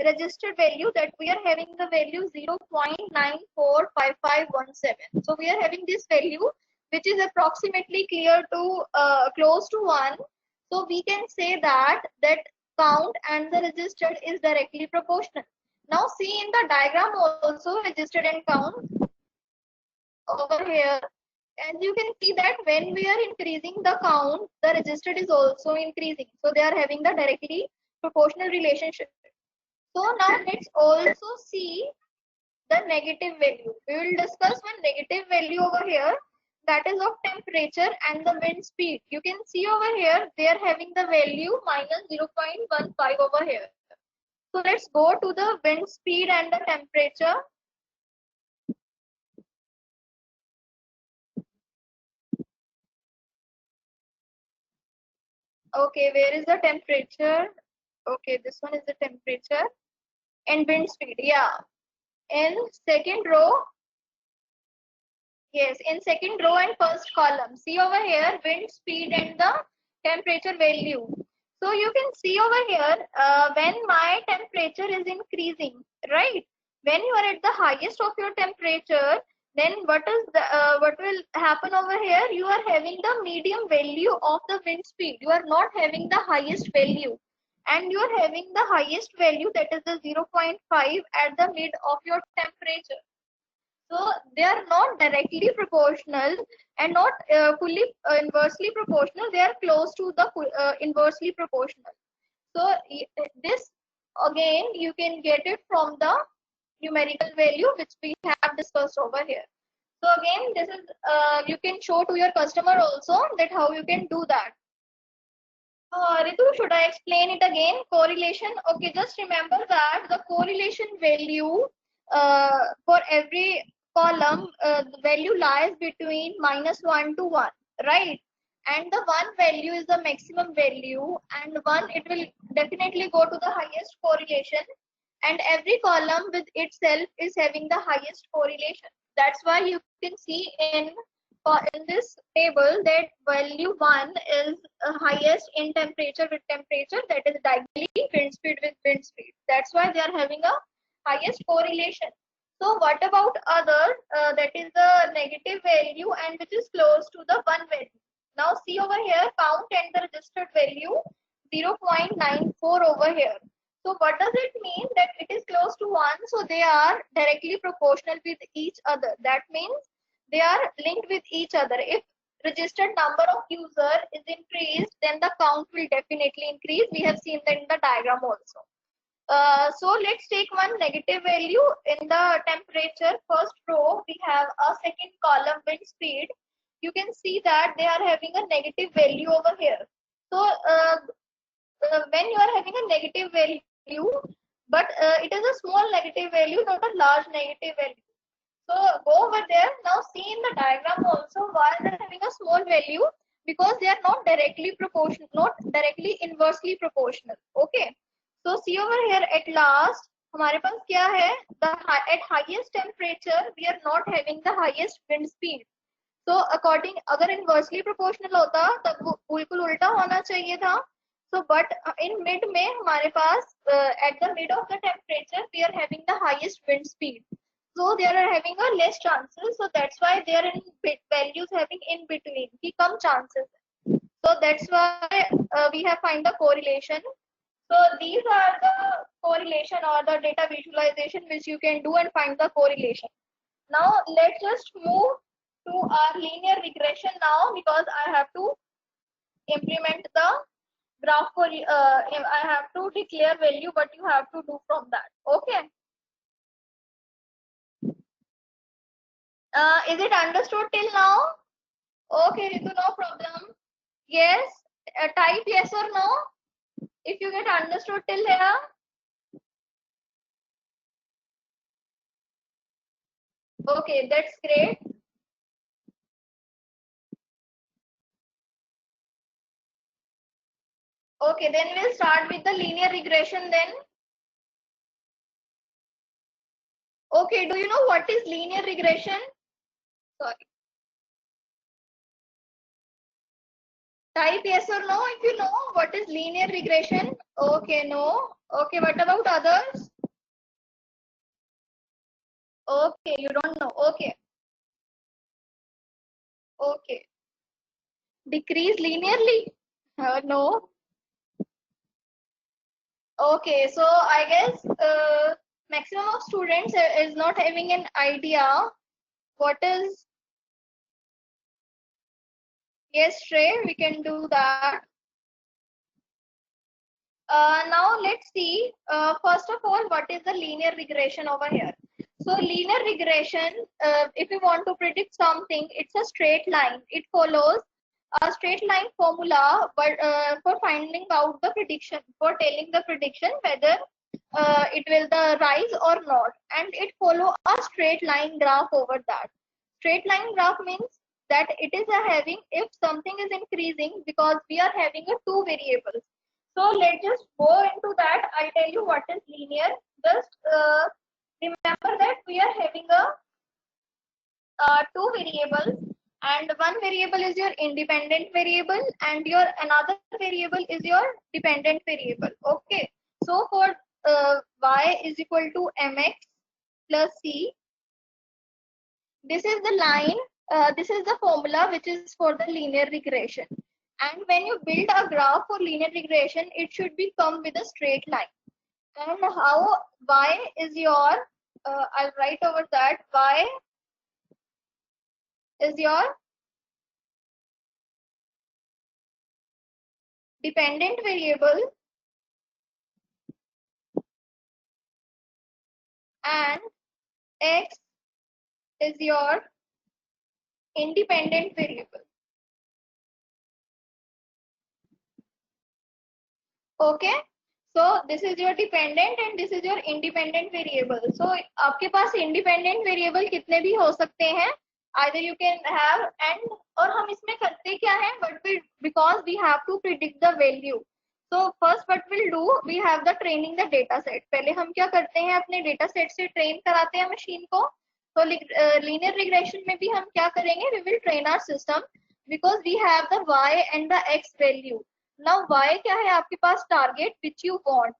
registered value, that we are having the value 0.945517. So we are having this value which is approximately clear to close to 1. So we can say that count and the registered is directly proportional. Now see in the diagram also, registered and count over here, and you can see that when we are increasing the count, the registered is also increasing. So they are having the directly proportional relationship. So now let's also see the negative value. We will discuss one negative value over here, that is of temperature and the wind speed. You can see over here they are having the value -0.15 over here. So let's go to the wind speed and the temperature. Okay, where is the temperature? Okay, this one is the temperature and wind speed. Yeah, in second row. Yes, in second row and first column. See over here, wind speed and the temperature value. So you can see over here, when my temperature is increasing, right? When you are at the highest of your temperature, then what will happen over here? You are having the medium value of the wind speed. You are not having the highest value, and you are having the highest value, that is the 0.5 at the mid of your temperature. So they are not directly proportional and not fully inversely proportional. They are close to the inversely proportional. So this again you can get it from the numerical value which we have discussed over here. So again, this is you can show to your customer also that how you can do that. Ritu, should I explain it again? Correlation. Okay, just remember that the correlation value for every column, the value lies between -1 to 1, right? And the one value is the maximum value, and one, it will definitely go to the highest correlation. And every column with itself is having the highest correlation. That's why you can see in in this table that value 1 is highest in temperature with temperature, that is diagonally wind speed with wind speed. That's why they are having a highest correlation. So what about other, that is the negative value and which is close to the 1 value. Now see over here, count and the registered value 0.94 over here. So what does it mean? That it is close to 1, so they are directly proportional with each other. That means they are linked with each other. If registered number of user is increased, then the count will definitely increase. We have seen that in the diagram also. So let's take one negative value in the temperature. First row, we have a second column wind speed. You can see that they are having a negative value over here. So when you are having a negative value, but it is a small negative value, not a large negative value. So go over there. Now see in the diagram also why they are having a small value, because they are not directly proportional, not directly inversely proportional. Okay. So see over here at last, हमारे पास क्या है? At highest temperature we are not having the highest wind speed. So according, अगर inversely proportional होता तब वो बिल्कुल उल्टा होना चाहिए था. So but in mid में हमारे पास at the mid of the temperature we are having the highest wind speed. So they are having a less chances. So that's why they are in values having in between. की कम chances. So that's why we have find the correlation. So these are the correlation or the data visualization which you can do and find the correlation. Now let's just move to our linear regression now, because I have to implement the graph for I have to declare value, but you have to do from that. Okay. Is it understood till now? Okay, Ritu, no problem. Yes, type yes or no if you get understood till here. Okay, that's great. Okay, then we'll start with the linear regression then. Okay, do you know what is linear regression? Sorry. Type yes or no if you know what is linear regression. Okay, no. Okay, what about others? Okay, you don't know. Okay. Okay. Decrease linearly? No. Okay, so I guess maximum of students is not having an idea what is. Yes, Shrey, we can do that. Now let's see, first of all, what is the linear regression over here? So linear regression, if you want to predict something, it's a straight line. It follows a straight line formula, but for finding out the prediction, for telling the prediction whether it will the rise or not, and it follow a straight line graph over that. Straight line graph means that it is a having, if something is increasing, because we are having a two variables. So let's just go into that. I'll tell you what is linear. Just remember that we are having a two variables, and one variable is your independent variable and your another variable is your dependent variable. Okay. So for y is equal to mx plus c, this is the line, this is the formula which is for the linear regression. And when you build a graph for linear regression, it should be come with a straight line. And how y is your, I'll write over that, y is your dependent variable and x is your independent variable. Okay. So this is your dependent and this is your independent variable. So आपके पास independent variable कितने भी हो सकते हैं. Either you can have, and और हम इसमें करते क्या है, but we, because we have to predict the value. So first what we'll do, we have the training the data set. पहले हम क्या करते हैं, अपने data set से train कराते हैं machine को. तो लीनियर रिग्रेशन में भी हम क्या करेंगे, we will train our system because we have the y and the x value. Now y क्या है आपके पास, target which you want,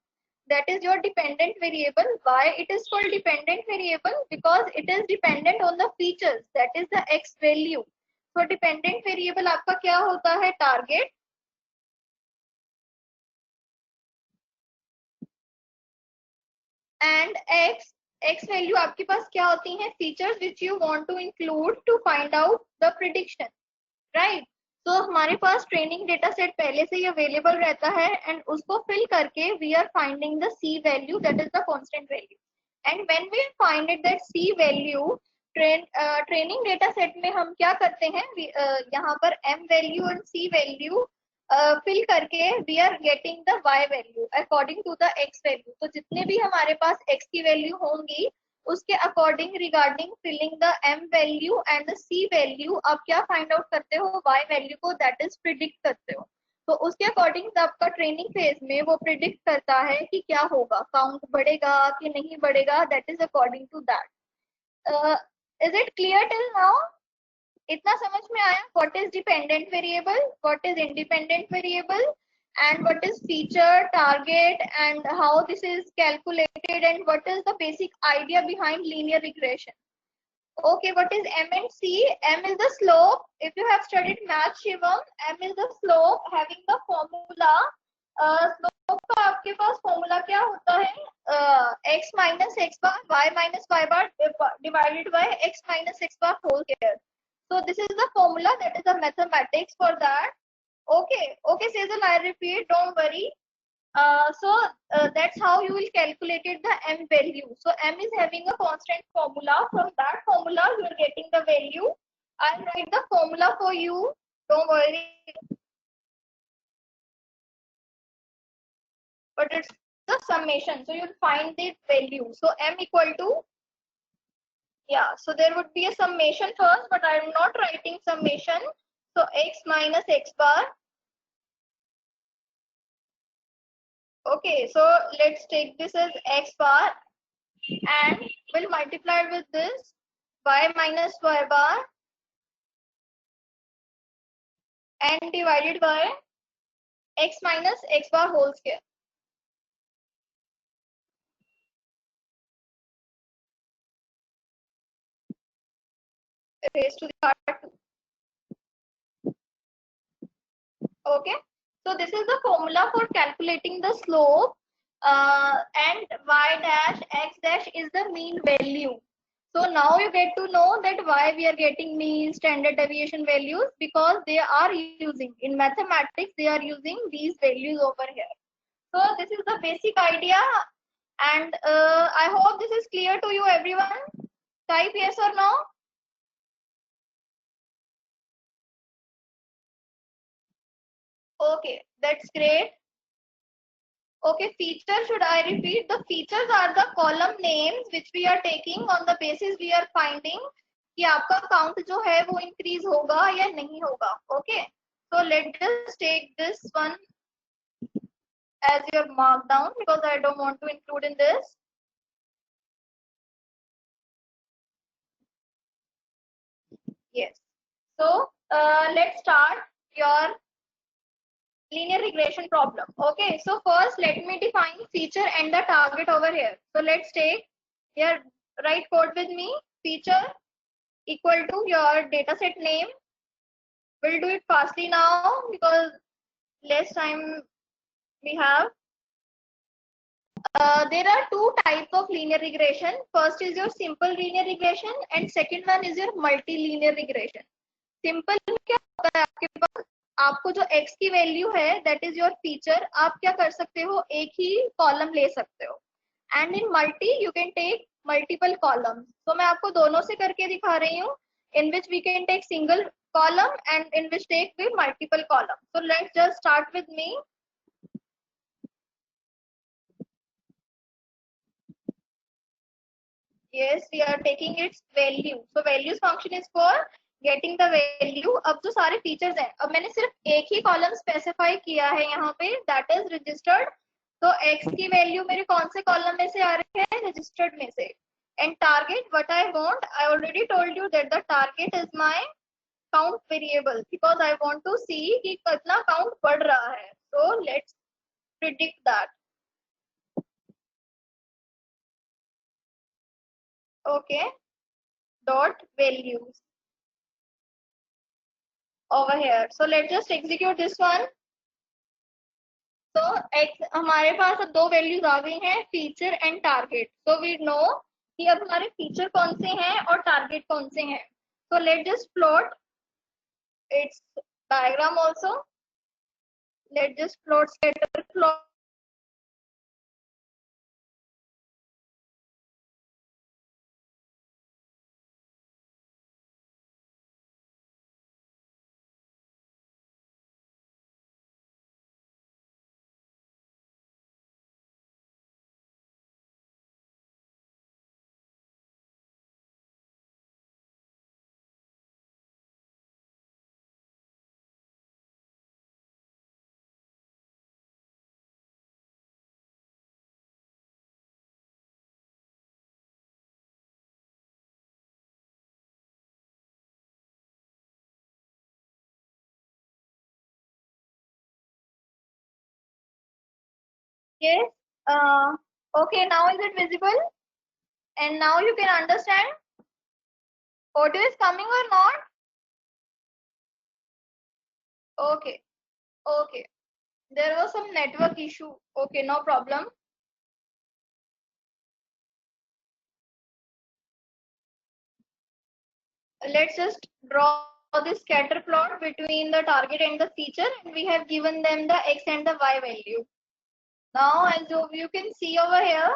that is your dependent variable. Why it is called dependent variable? Because it is dependent on the features, that is the x value. So dependent variable आपका क्या होता है, target, and x value आपके पास क्या होती है, features which you want to include to find out the prediction, right? तो हमारे पास ट्रेनिंग डेटा सेट पहले से ही अवेलेबल रहता है एंड उसको फिल करके we are finding the C value, that is the constant value. And when we find it that C value, training data set में हम क्या करते हैं, यहाँ पर m value and c value fill करके we are getting the y value according to the x value. तो जितने भी हमारे पास x की वैल्यू होंगी उसके according regarding filling the m value and the c value आप क्या फाइंड आउट करते हो, y वैल्यू को, दैट इज प्रिडिक्ट करते हो. तो उसके अकॉर्डिंग आपका ट्रेनिंग फेज में वो प्रिडिक्ट करता है कि क्या होगा, काउंट बढ़ेगा कि नहीं बढ़ेगा, that is according to that. Is it clear till now? इतना समझ में आया what is dependent variable, what is independent variable, and what is feature, target, and how this is calculated, and what is the basic idea behind linear regression. Okay, what is m and c? M is the slope. If you have studied math, Shivam, m is the slope having the formula. Slope का आपके पास formula क्या होता है, x minus x bar, y minus y bar divided by x minus x bar whole square. So this is the formula, that is the mathematics for that. Okay, Sejal, I repeat, don't worry. That's how you will calculate the m value. So m is having a constant formula. From that formula, you are getting the value. I'll write the formula for you. Don't worry. But it's the summation. So you'll find the value. So m equal to, yeah. So there would be a summation first, but I'm not writing summation. So x minus x bar. Okay, so let's take this as x bar and we'll multiply it with this y minus y bar and divided by x minus x bar whole square. Raised to the power 2. Okay, so this is the formula for calculating the slope, and y dash x dash is the mean value. So now you get to know that why we are getting mean, standard deviation values, because they are using in mathematics, they are using these values over here. So this is the basic idea, and I hope this is clear to you everyone. Type yes or no. Okay, that's great. Okay, feature, should I repeat? The features are the column names which we are taking on the basis we are finding कि आपका count जो है वो increase होगा या नहीं होगा. Okay, so let's just take this one as your markdown because I don't want to include in this. Yes. So let's start your linear regression problem. Okay, so first let me define feature and the target over here. So let's take here, write code with me. Feature equal to your dataset name. We'll do it fastly now because less time we have. There are two types of linear regression. First is your simple linear regression and second one is your multilinear regression. Simple क्या होता है आपके पास, आपको जो x की value है that is your feature, आप क्या कर सकते हो, एक ही कॉलम ले सकते हो. And in multi you can take multiple columns. तो मैं आपको दोनों से करके दिखा रही हूँ, in which we can take single column and in which take with multiple column. So let's just start with me. Yes, we are taking its value. So values function is for getting the value. अब जो सारे features हैं, अब मैंने सिर्फ एक ही column specify किया है यहाँ पे, that is registered. तो x की value मेरे कौन से column में से आ रही है, registered में से. And target, what I want, I already told you that the target is my count variable because I want to see कि कितना count बढ़ रहा है. So let's predict that. Okay. Dot values over here. So let's just execute this one. तो x हमारे पास अब दो values आ गई हैं, feature and target. So we know कि अब हमारे फीचर कौन से हैं और टारगेट कौन से हैं. So let just plot it's diagram also. Let just plot scatter plot. Yes. Okay, now is it visible? And now you can understand audio is coming or not? Okay. Okay. There was some network issue. Okay, no problem. Let's just draw the scatter plot between the target and the feature, and we have given them the x and the y value. Now, as you can see over here,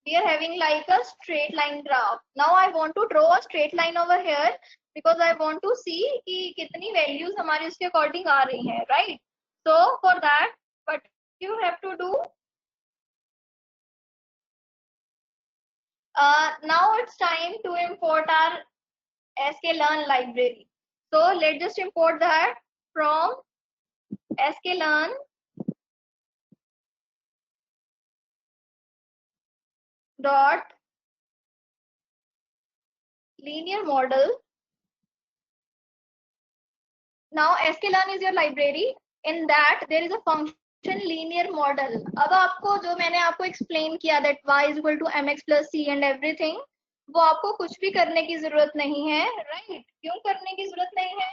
we are having like a straight line graph. Now I want to draw a straight line over here because I want to see कि कितनी values हमारी इसके according आ रही हैं, right? So for that, what you have to do, now it's time to import our sklearn library. So let's just import that from sklearn dot linear model. Now sklearn is your library. In that there is a function linear model. अब आपको जो मैंने आपको explain किया that y is equal to mx plus c and everything, वो आपको कुछ भी करने की जरूरत नहीं है, right? क्यों करने की जरूरत नहीं है?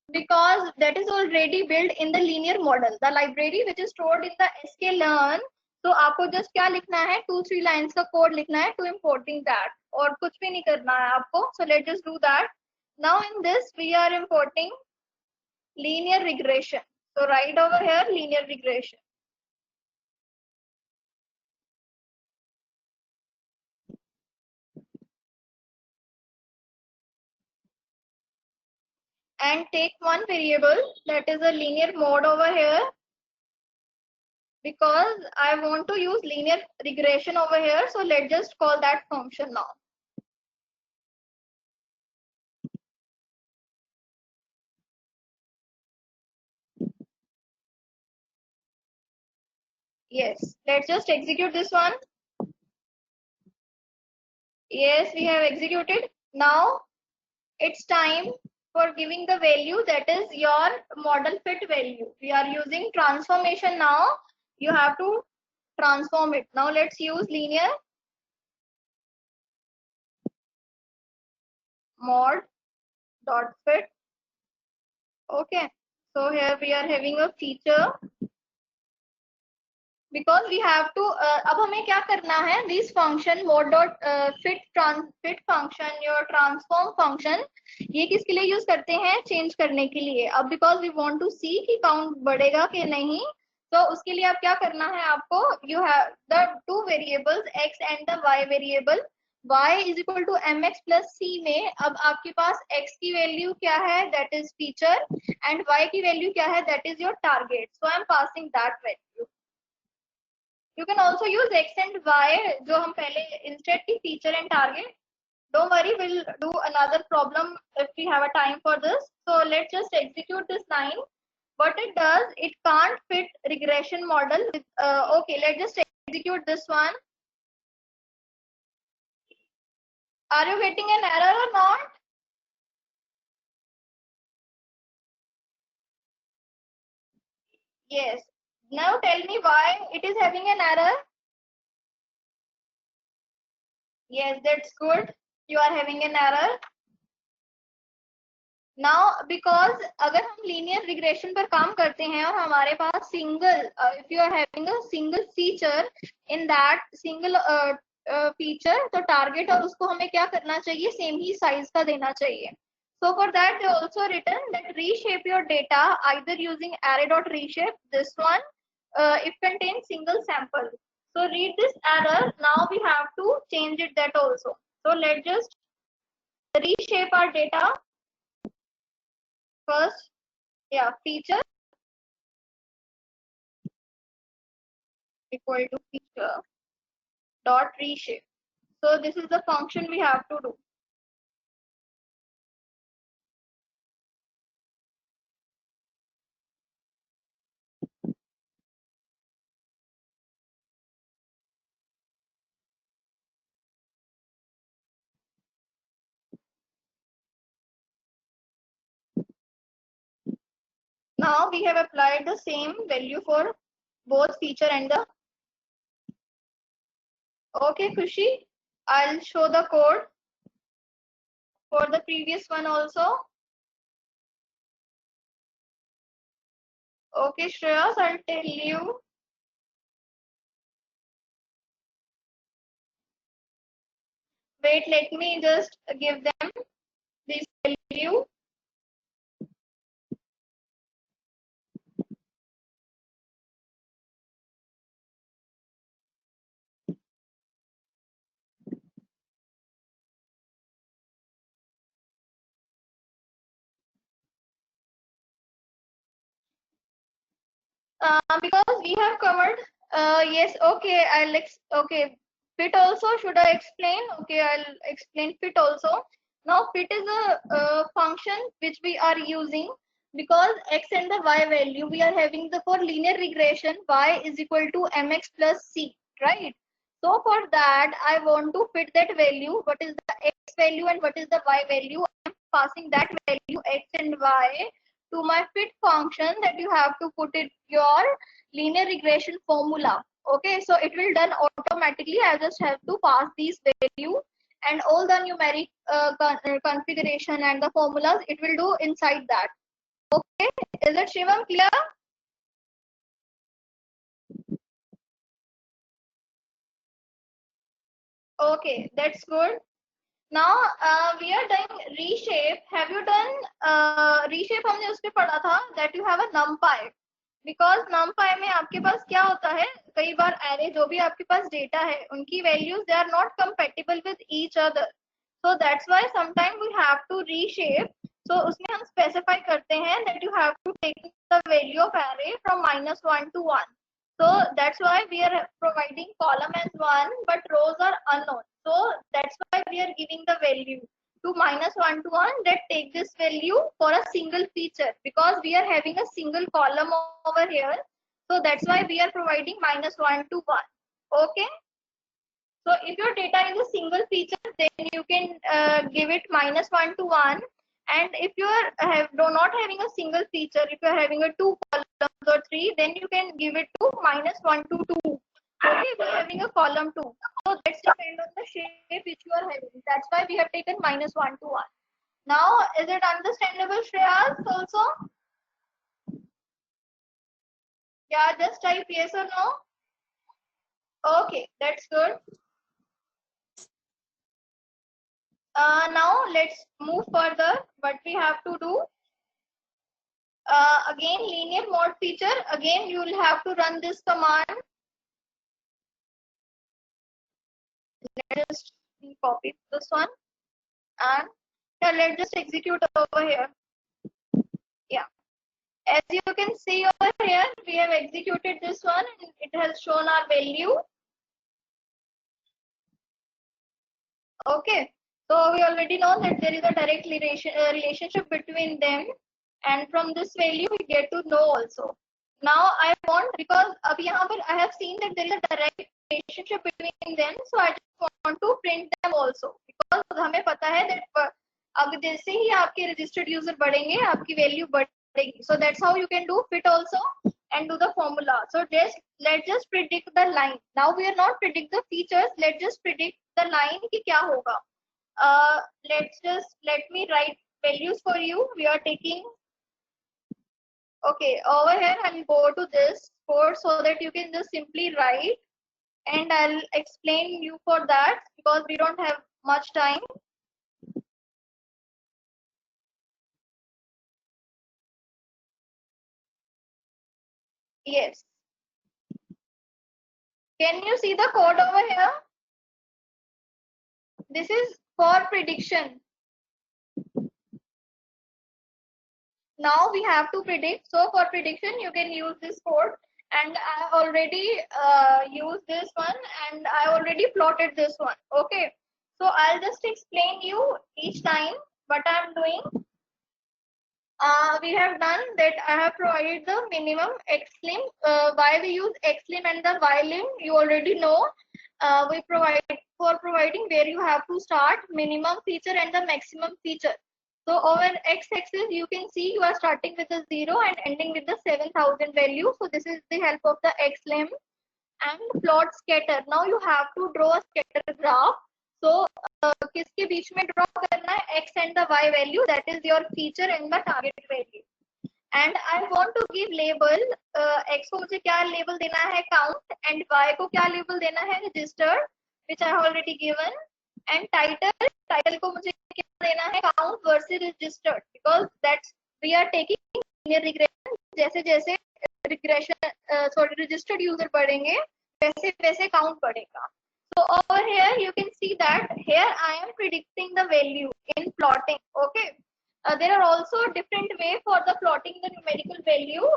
Because that is already built in the linear model, the library which is stored in the sklearn. तो आपको just क्या लिखना है, 2-3 lines का code लिखना है to importing that, और कुछ भी नहीं करना है आपको. So let's just do that. Now in this we are importing linear regression. So write over here linear regression. And take one variable that is a linear mode over here, because I want to use linear regression over here. So let's just call that function now. Yes, let's just execute this one. Yes, we have executed. Now it's time for giving the value that is your model fit value. We are using transformation now. You have to transform it. Now let's use linear mod dot fit. Okay, so here we are having a feature. Because we have to अब हमें क्या करना है, this function mod dot fit function, your transform function, ये किसके लिए use करते हैं, चेंज करने के लिए. अब because we want to see कि काउंट बढ़ेगा कि नहीं, तो उसके लिए आप क्या करना है, आपको you have the two variables x and the y variable. y is equal to mx plus c में अब आपके पास x की वैल्यू क्या है, that is feature, and y की वैल्यू क्या है, that is your target. So I am passing that value. You can also use x and y जो हम पहले instead की feature and target. Don't worry, we'll do another problem if we have a time for this. So let's just execute this line. What it does, it can't fit regression model with, okay, let's just execute this one. Are you getting an error or not? Yes. Now tell me why it is having an error. Yes, that's good. You are having an error. Now because अगर हम linear regression पर काम करते हैं और हमारे पास single if you are having a single feature in that single feature तो target और उसको हमें क्या करना चाहिए, सेम ही साइज का देना चाहिए. So for that they also written that reshape your data either using array.reshape, this one if contains single sample. So read this error. Now we have to change it that also. So let's just reshape our data. First, yeah, feature equal to feature dot reshape. So this is the function we have to do. Now we have applied the same value for both feature and the. Okay, Khushi, I'll show the code for the previous one also. Okay, Shreyas, I'll tell you. Wait, let me just give them this value. Because we have covered. Yes, okay, okay. Fit also, should I explain? Okay, I'll explain fit also. Now fit is a function which we are using because x and the y value we are having the for linear regression y is equal to mx plus c, right? So for that I want to fit that value. What is the x value and what is the y value? I'm passing that value x and y to my fit function that you have to put it your linear regression formula. Okay, so it will done automatically. I just have to pass these value and all the numeric configuration and the formulas it will do inside that. Okay, is it Shivam clear? Okay, that's good. Now we are doing reshape. Have you done reshape? हमने उसमें पढ़ा था that you have a numpy. Because numpy में आपके पास क्या होता है, कई बार एरे जो भी आपके पास डेटा है उनकी values they are not compatible with each other, so that's why sometime we have to reshape. So उसमें हम स्पेसिफाई करते हैं that you have to take the value of array from -1 to 1. So that's why we are providing column as 1 but rows are unknown. So that's why we are giving the value to -1 to 1 that take this value for a single feature because we are having a single column over here. So that's why we are providing -1 to 1. Okay. So if your data is a single feature, then you can give it -1 to 1. And if you are not having a single feature, if you are having a 2 columns or 3, then you can give it to -1 to 2. Okay, we are having a column 2. So that's depend on the shape which you are having. That's why we have taken -1 to 1. Now, is it understandable, Shreyas, also? Yeah, just type yes or no. Okay, that's good. Now let's move further. What we have to do? Again, linear mode feature. Again, you will have to run this command. Let's just copy this one and let's just execute over here. Yeah. As you can see over here, we have executed this one and it has shown our value. Okay. So we already know that there is a direct relationship between them, and from this value we get to know also. Now I want, because अब यहाँ पर I have seen that there is a direct relationship between them, so I just want to print them also because because हमें पता है that अब जैसे ही आपके registered user बढ़ेंगे आपकी वैल्यू बढ़ेगी. So that's how you can do fit also and do the formula. So let's just predict the line. Now we are not predict the features. Let's just predict the line कि क्या होगा. Let me write values for you. We are taking. Okay, over here I'll go to this code so that you can just simply write, and I'll explain you for that because we don't have much time. Yes. Can you see the code over here? This is for prediction. Now we have to predict. So for prediction, you can use this code. And I already used this one, and I already plotted this one. Okay. So I'll just explain you each time what I'm doing. We have done that. I have provided the minimum xlim. Why we use xlim and the ylim, you already know. We provide for providing where you have to start minimum feature and the maximum feature. So over x-axis, you can see you are starting with a 0 and ending with the 7,000 value. So this is the help of the xlim and plot scatter. Now you have to draw a scatter graph. So किसके बीच में draw करना है x and the y value, that is your feature and the target value. And I want to give label. X को मुझे क्या label देना है count, and y को क्या label देना है registered, which I have already given. And title को मुझे क्या देना है count versus registered, because that's we are taking linear regression. जैसे जैसे regression registered user बढ़ेंगे वैसे वैसे count बढ़ेगा. So over here you can see that here I am predicting the value in plotting. Okay. There are also different way for the plotting the numerical value,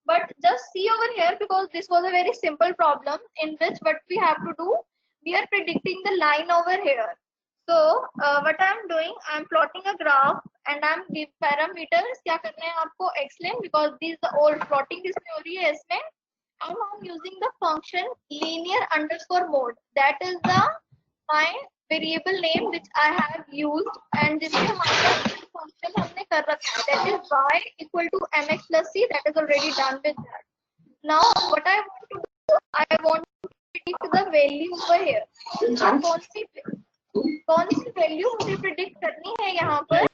but just see over here, because this was a very simple problem in which what we have to do, we are predicting the line over here. So what I'm doing, I'm plotting a graph and I'm give parameters. क्या करना है आपको xlim, because these the old plotting इसमें हो रही है इसमें, and I'm using the function linear underscore mode. That is the my variable name which I have used, and जिसमें हमारा function हमने कर रखा है, that is y equal to mx plus c. That is already done with that. Now what I want to do, I want to predict the value over here. कौन सी value मुझे predict करनी है यहाँ पर?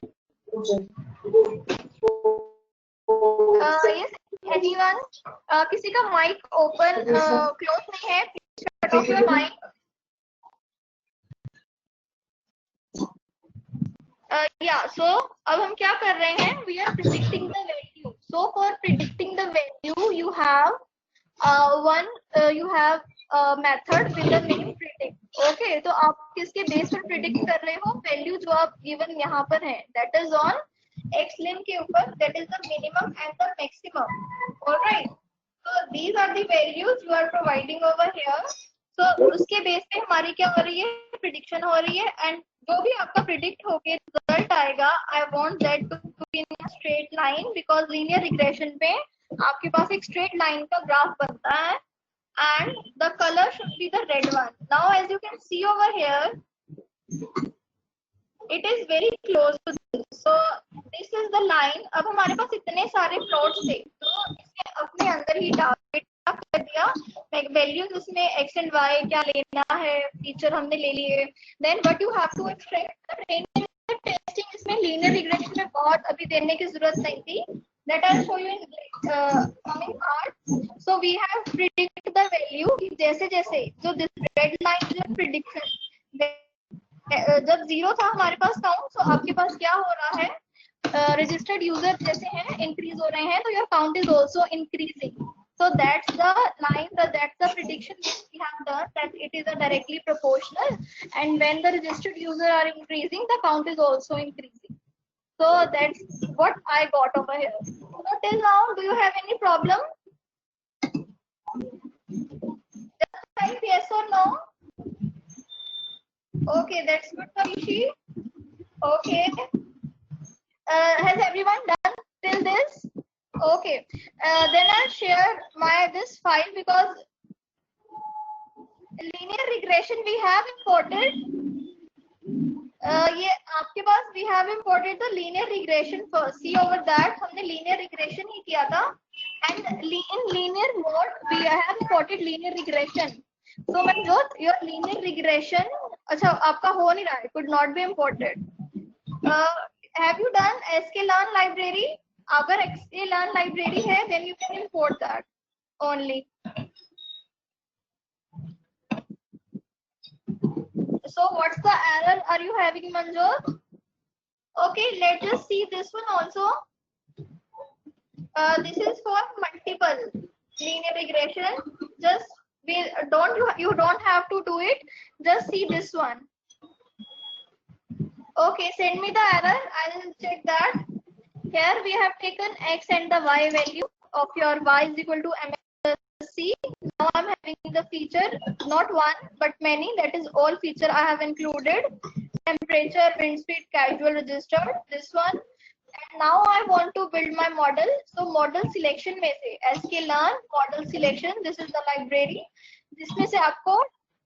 Yes, anyone? किसी का mic open close नहीं है, please shut off your mic. Yeah, so अब हम क्या कर रहे हैं? We are predicting the value. So for predicting the value, you have you have method with the name predict. Okay, तो आप किसके बेस पर predict कर रहे हो? Value जो आप given यहाँ पर है, that is on xlim के ऊपर, that is the minimum and the maximum. All right. So these are the values you are providing over here. So उसके बेस पे हमारी क्या हो रही है? Prediction हो रही है, and जो भी आपका predict होके result आएगा, I want that to be in a straight line, because linear regression पे आपके पास एक straight line का graph बनता है, and the color should be the red one. Now as you can see over here, it is very close to this. So this is the line. अब हमारे पास इतने सारे plots थे, तो इसने अपने अंदर ही टारगेट कर दिया, वैल्यूज उसमें x and y क्या लेना है, फीचर हमने ले लिए. Then what you have to extract the training testing, इसमें linear regression में बहुत अभी देने की जरूरत नहीं थी. That I'll show you in coming part. So we have predict the value. जैसे जैसे जो this red line जो prediction, जब 0 था हमारे पास काउंट, तो आपके पास क्या हो रहा है? रजिस्टर्ड यूजर जैसे हैं इंक्रीज हो रहे हैं, तो your count is also increasing. So that's the line, that's the prediction which we have done, that it is a directly proportional, and when the registered user are increasing, the count is also increasing. So that's what I got over here. So till now, do you have any problem? Just type yes or no. Okay, that's good, Karishi. Okay. Has everyone done till this? Okay. Then I'll share this file, because linear regression we have imported ये आपके पास we have imported the linear regression first, see over that हमने linear regression ही किया था, and in linear mode we have imported linear regression. So Manjot your linear regression, अच्छा आपका हो नहीं रहा है, could not be imported. Have you done sklearn library? अगर sklearn लाइब्रेरी है then you can import that only. So what's the error are you having, Manjot? Okay, let's just see this one also. This is for multiple linear regression. Just you don't have to do it. Just see this one. Okay, send me the error. I'll check that. Here we have taken x and the y value of your y is equal to mc. Now I'm having the feature, not one but many, that is all feature I have included. Temperature, wind speed, casual registered, this one. And now I want to build my model. So model selection में से sklearn model selection, this is the library, जिसमें से आपको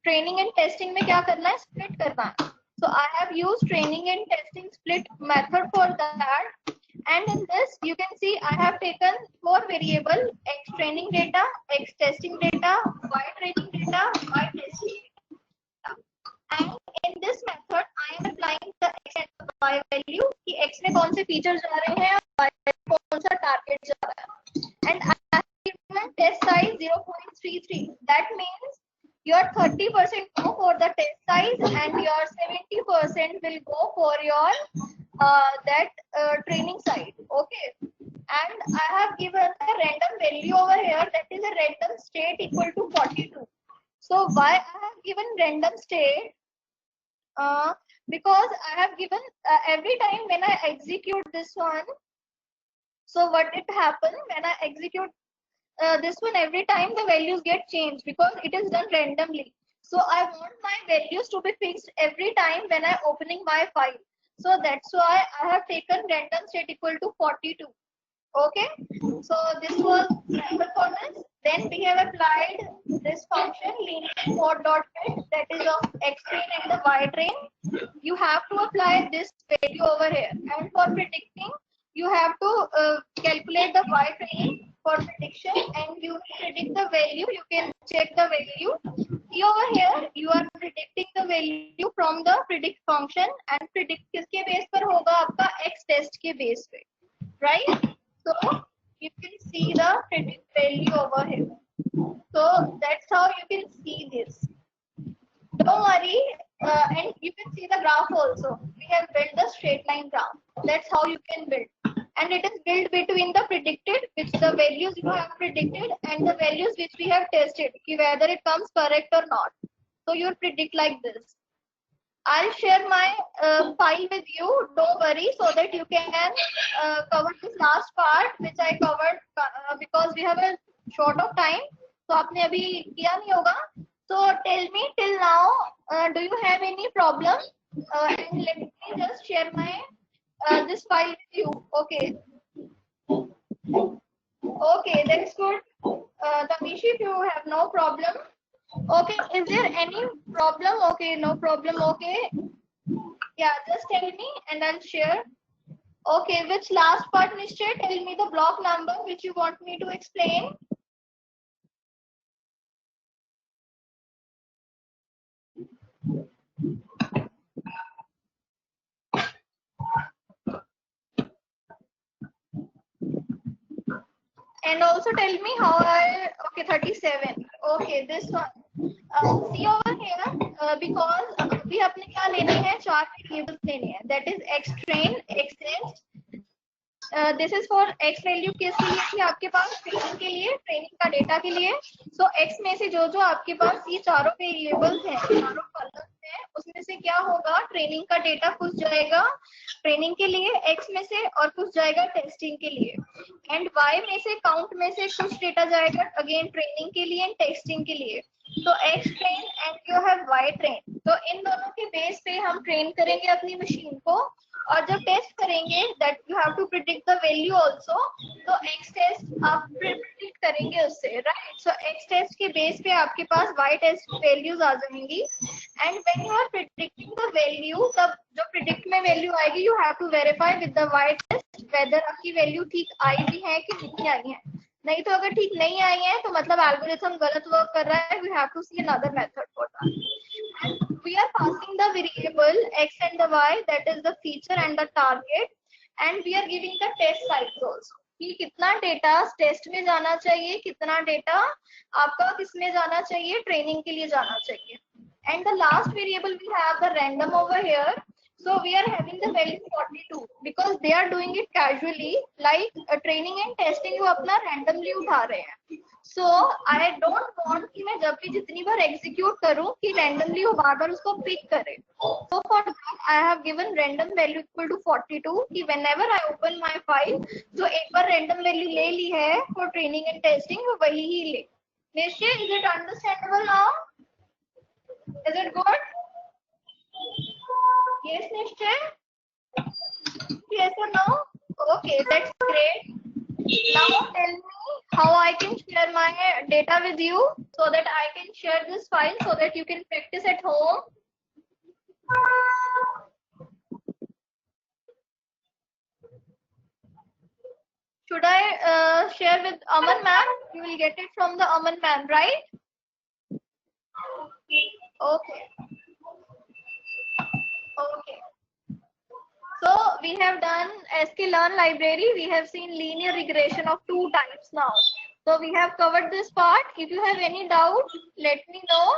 training and testing में क्या करना है, split करना है. So I have used training and testing split method for that. And in this you can see I have taken 4 variable: x training data, x testing data, y training data, y testing data. And in this method I am applying the x and y value कि x में कौन से features जा रहे हैं और y में कौन सा target जा रहा है. And I have given test size 0.33. That means your 30% go for the test size and your 70% will go for your training side. Okay, and I have given a random value over here, that is a random state equal to 42. So why I have given random state? Because I have given every time when I execute this one, so what it happen when I execute this one, every time the values get changed because it is done randomly. So I want my values to be fixed every time when I opening my file. So that's why I have taken random state equal to 42. Okay, so this was method for this. Then we have applied this function linear mode dot get, that is of x train and the y train. You have to apply this value over here, and for predicting you have to calculate the y train for prediction, and you predict the value. You can check the value. See over here, you are predicting the value from the predict function, and predict किसके base पर होगा, आपका x test के base पे, right? So you can see the predict value over here. So that's how you can see this. Don't worry, and you can see the graph also. We have built the straight line graph. That's how you can build. And it is built between the predicted, which the values you have predicted, and the values which we have tested, whether it comes correct or not. So you predict like this. I'll share my file with you, don't worry, so that you can cover this last part which I covered because we have a short of time. So आपने अभी किया नहीं होगा. So tell me till now, do you have any problem? And let me just share my this file with you. Okay. Okay, that's good. Tamishi, if you have no problem. Okay, is there any problem? Okay, no problem. Okay, yeah, just tell me and I'll share. Okay, which last part, Nishchay? Tell me the block number which you want me to explain. And also tell me how I, okay, 37. Okay, this one. See over here, because अभी अपने क्या लेने हैं, 4 variables लेने हैं. That is x train, x test. This is for x value किसके लिए थी आपके पास, ट्रेनिंग के लिए, ट्रेनिंग का डेटा के लिए. So x में से जो जो आपके पास ये चारों वेरिएबल्स हैं, चारों कॉलम्स हैं, उसमें से क्या होगा, ट्रेनिंग का डेटा कुछ जाएगा ट्रेनिंग के लिए x में से और कुछ जाएगा टेस्टिंग के लिए. एंड y में से, काउंट में से कुछ डेटा जाएगा अगेन ट्रेनिंग के लिए एंड टेस्टिंग के लिए. तो x train and you have y train. तो इन दोनों के बेस पे हम ट्रेन करेंगे अपनी मशीन को, और जब टेस्ट करेंगे that you have to predict the value also. तो x टेस्ट आप प्रिडिक्ट करेंगे उससे, राइट? सो एक्स टेस्ट के बेस पे आपके पास वाई टेस्ट वैल्यूज आ जाएंगी, and when you are predicting the value, तब जो प्रिडिक्ट में वैल्यू आएगी you have to verify with the Y test whether आपकी वैल्यू ठीक आई भी है कि नहीं आई है। नहीं तो अगर ठीक नहीं आई है तो मतलब एल्गोरिथम गलत वर्क कर रहा है, we have to see another method for that. We are passing the variable x and the y, that is the feature and the target, and we are giving the test size also, कि कितना data test में जाना चाहिए, कितना data आपका किस में जाना चाहिए, ट्रेनिंग के लिए जाना चाहिए। And the last variable we have the random over here. So we are having the value 42 because they are doing it casually, like training and testing वो अपना randomly उठा रहे हैं। So I don't want कि मैं जब भी जितनी बार execute करूँ कि randomly वो बार बार उसको pick करे। So for that I have given random value equal to 42 कि whenever I open my file, जो एक बार random value ले ली है for training and testing वो वही ही ले। निश्चय, is it understandable now? Is it good? Yes, Nishchay? Yes or no? Okay, that's great. Now tell me how I can share my data with you so that I can share this file so that you can practice at home. Should I share with Aman ma'am? You will get it from the Aman ma'am, right? Okay. Okay. So we have done sklearn library. We have seen linear regression of 2 types now. So we have covered this part. If you have any doubt, let me know.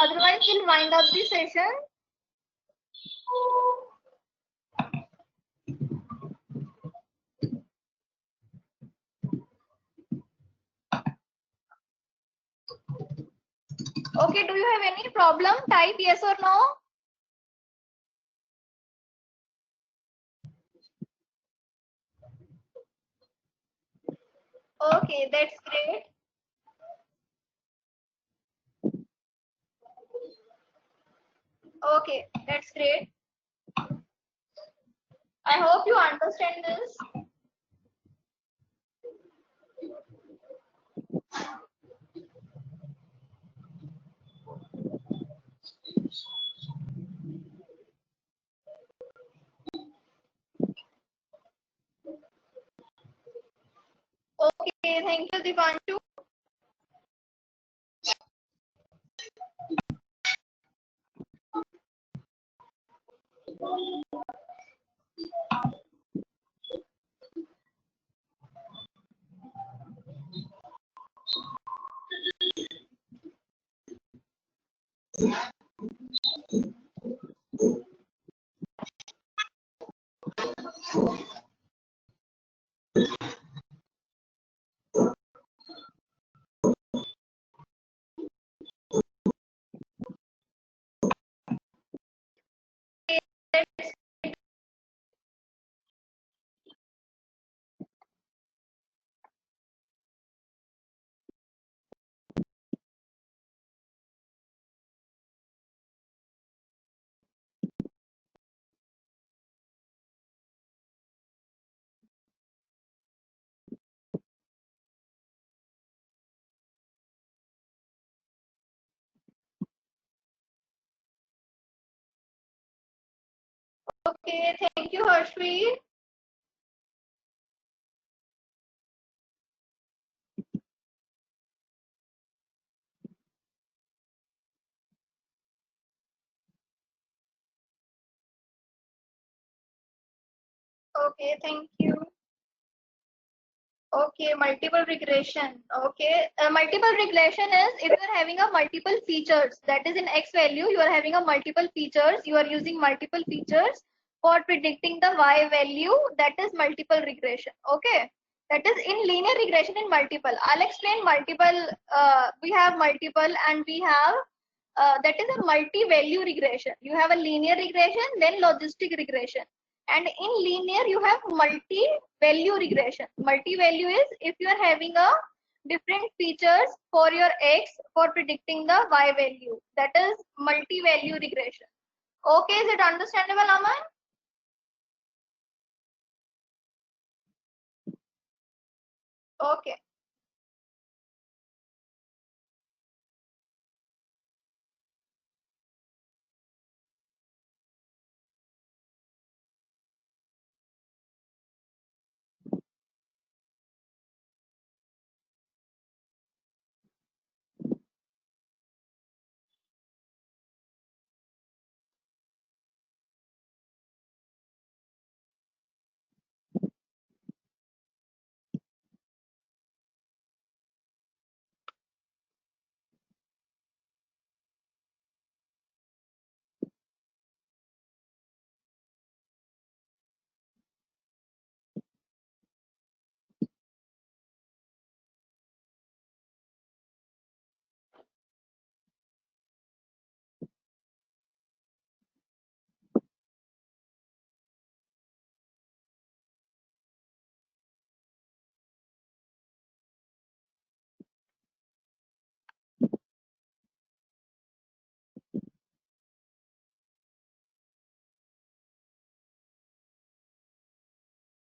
Otherwise, we'll wind up the session. Okay, do you have any problem? Type yes or no. Okay, that's great. Okay, that's great. I hope you understand this. Okay, thank you, Dipanshu. Okay, thank you, Harshvi. Okay, thank you. Okay, multiple regression. Okay, multiple regression is if you are having a multiple features, that is in X value, you are having a multiple features, you are using multiple features for predicting the Y value, that is multiple regression. Okay, that is in linear regression in multiple. I'll explain multiple. We have multiple and we have that is a multi-value regression. You have a linear regression, then logistic regression. And in linear, you have multi-value regression. Multi-value is if you are having a different features for your X for predicting the Y value. That is multi-value regression. Okay, is it understandable, Aman? Okay.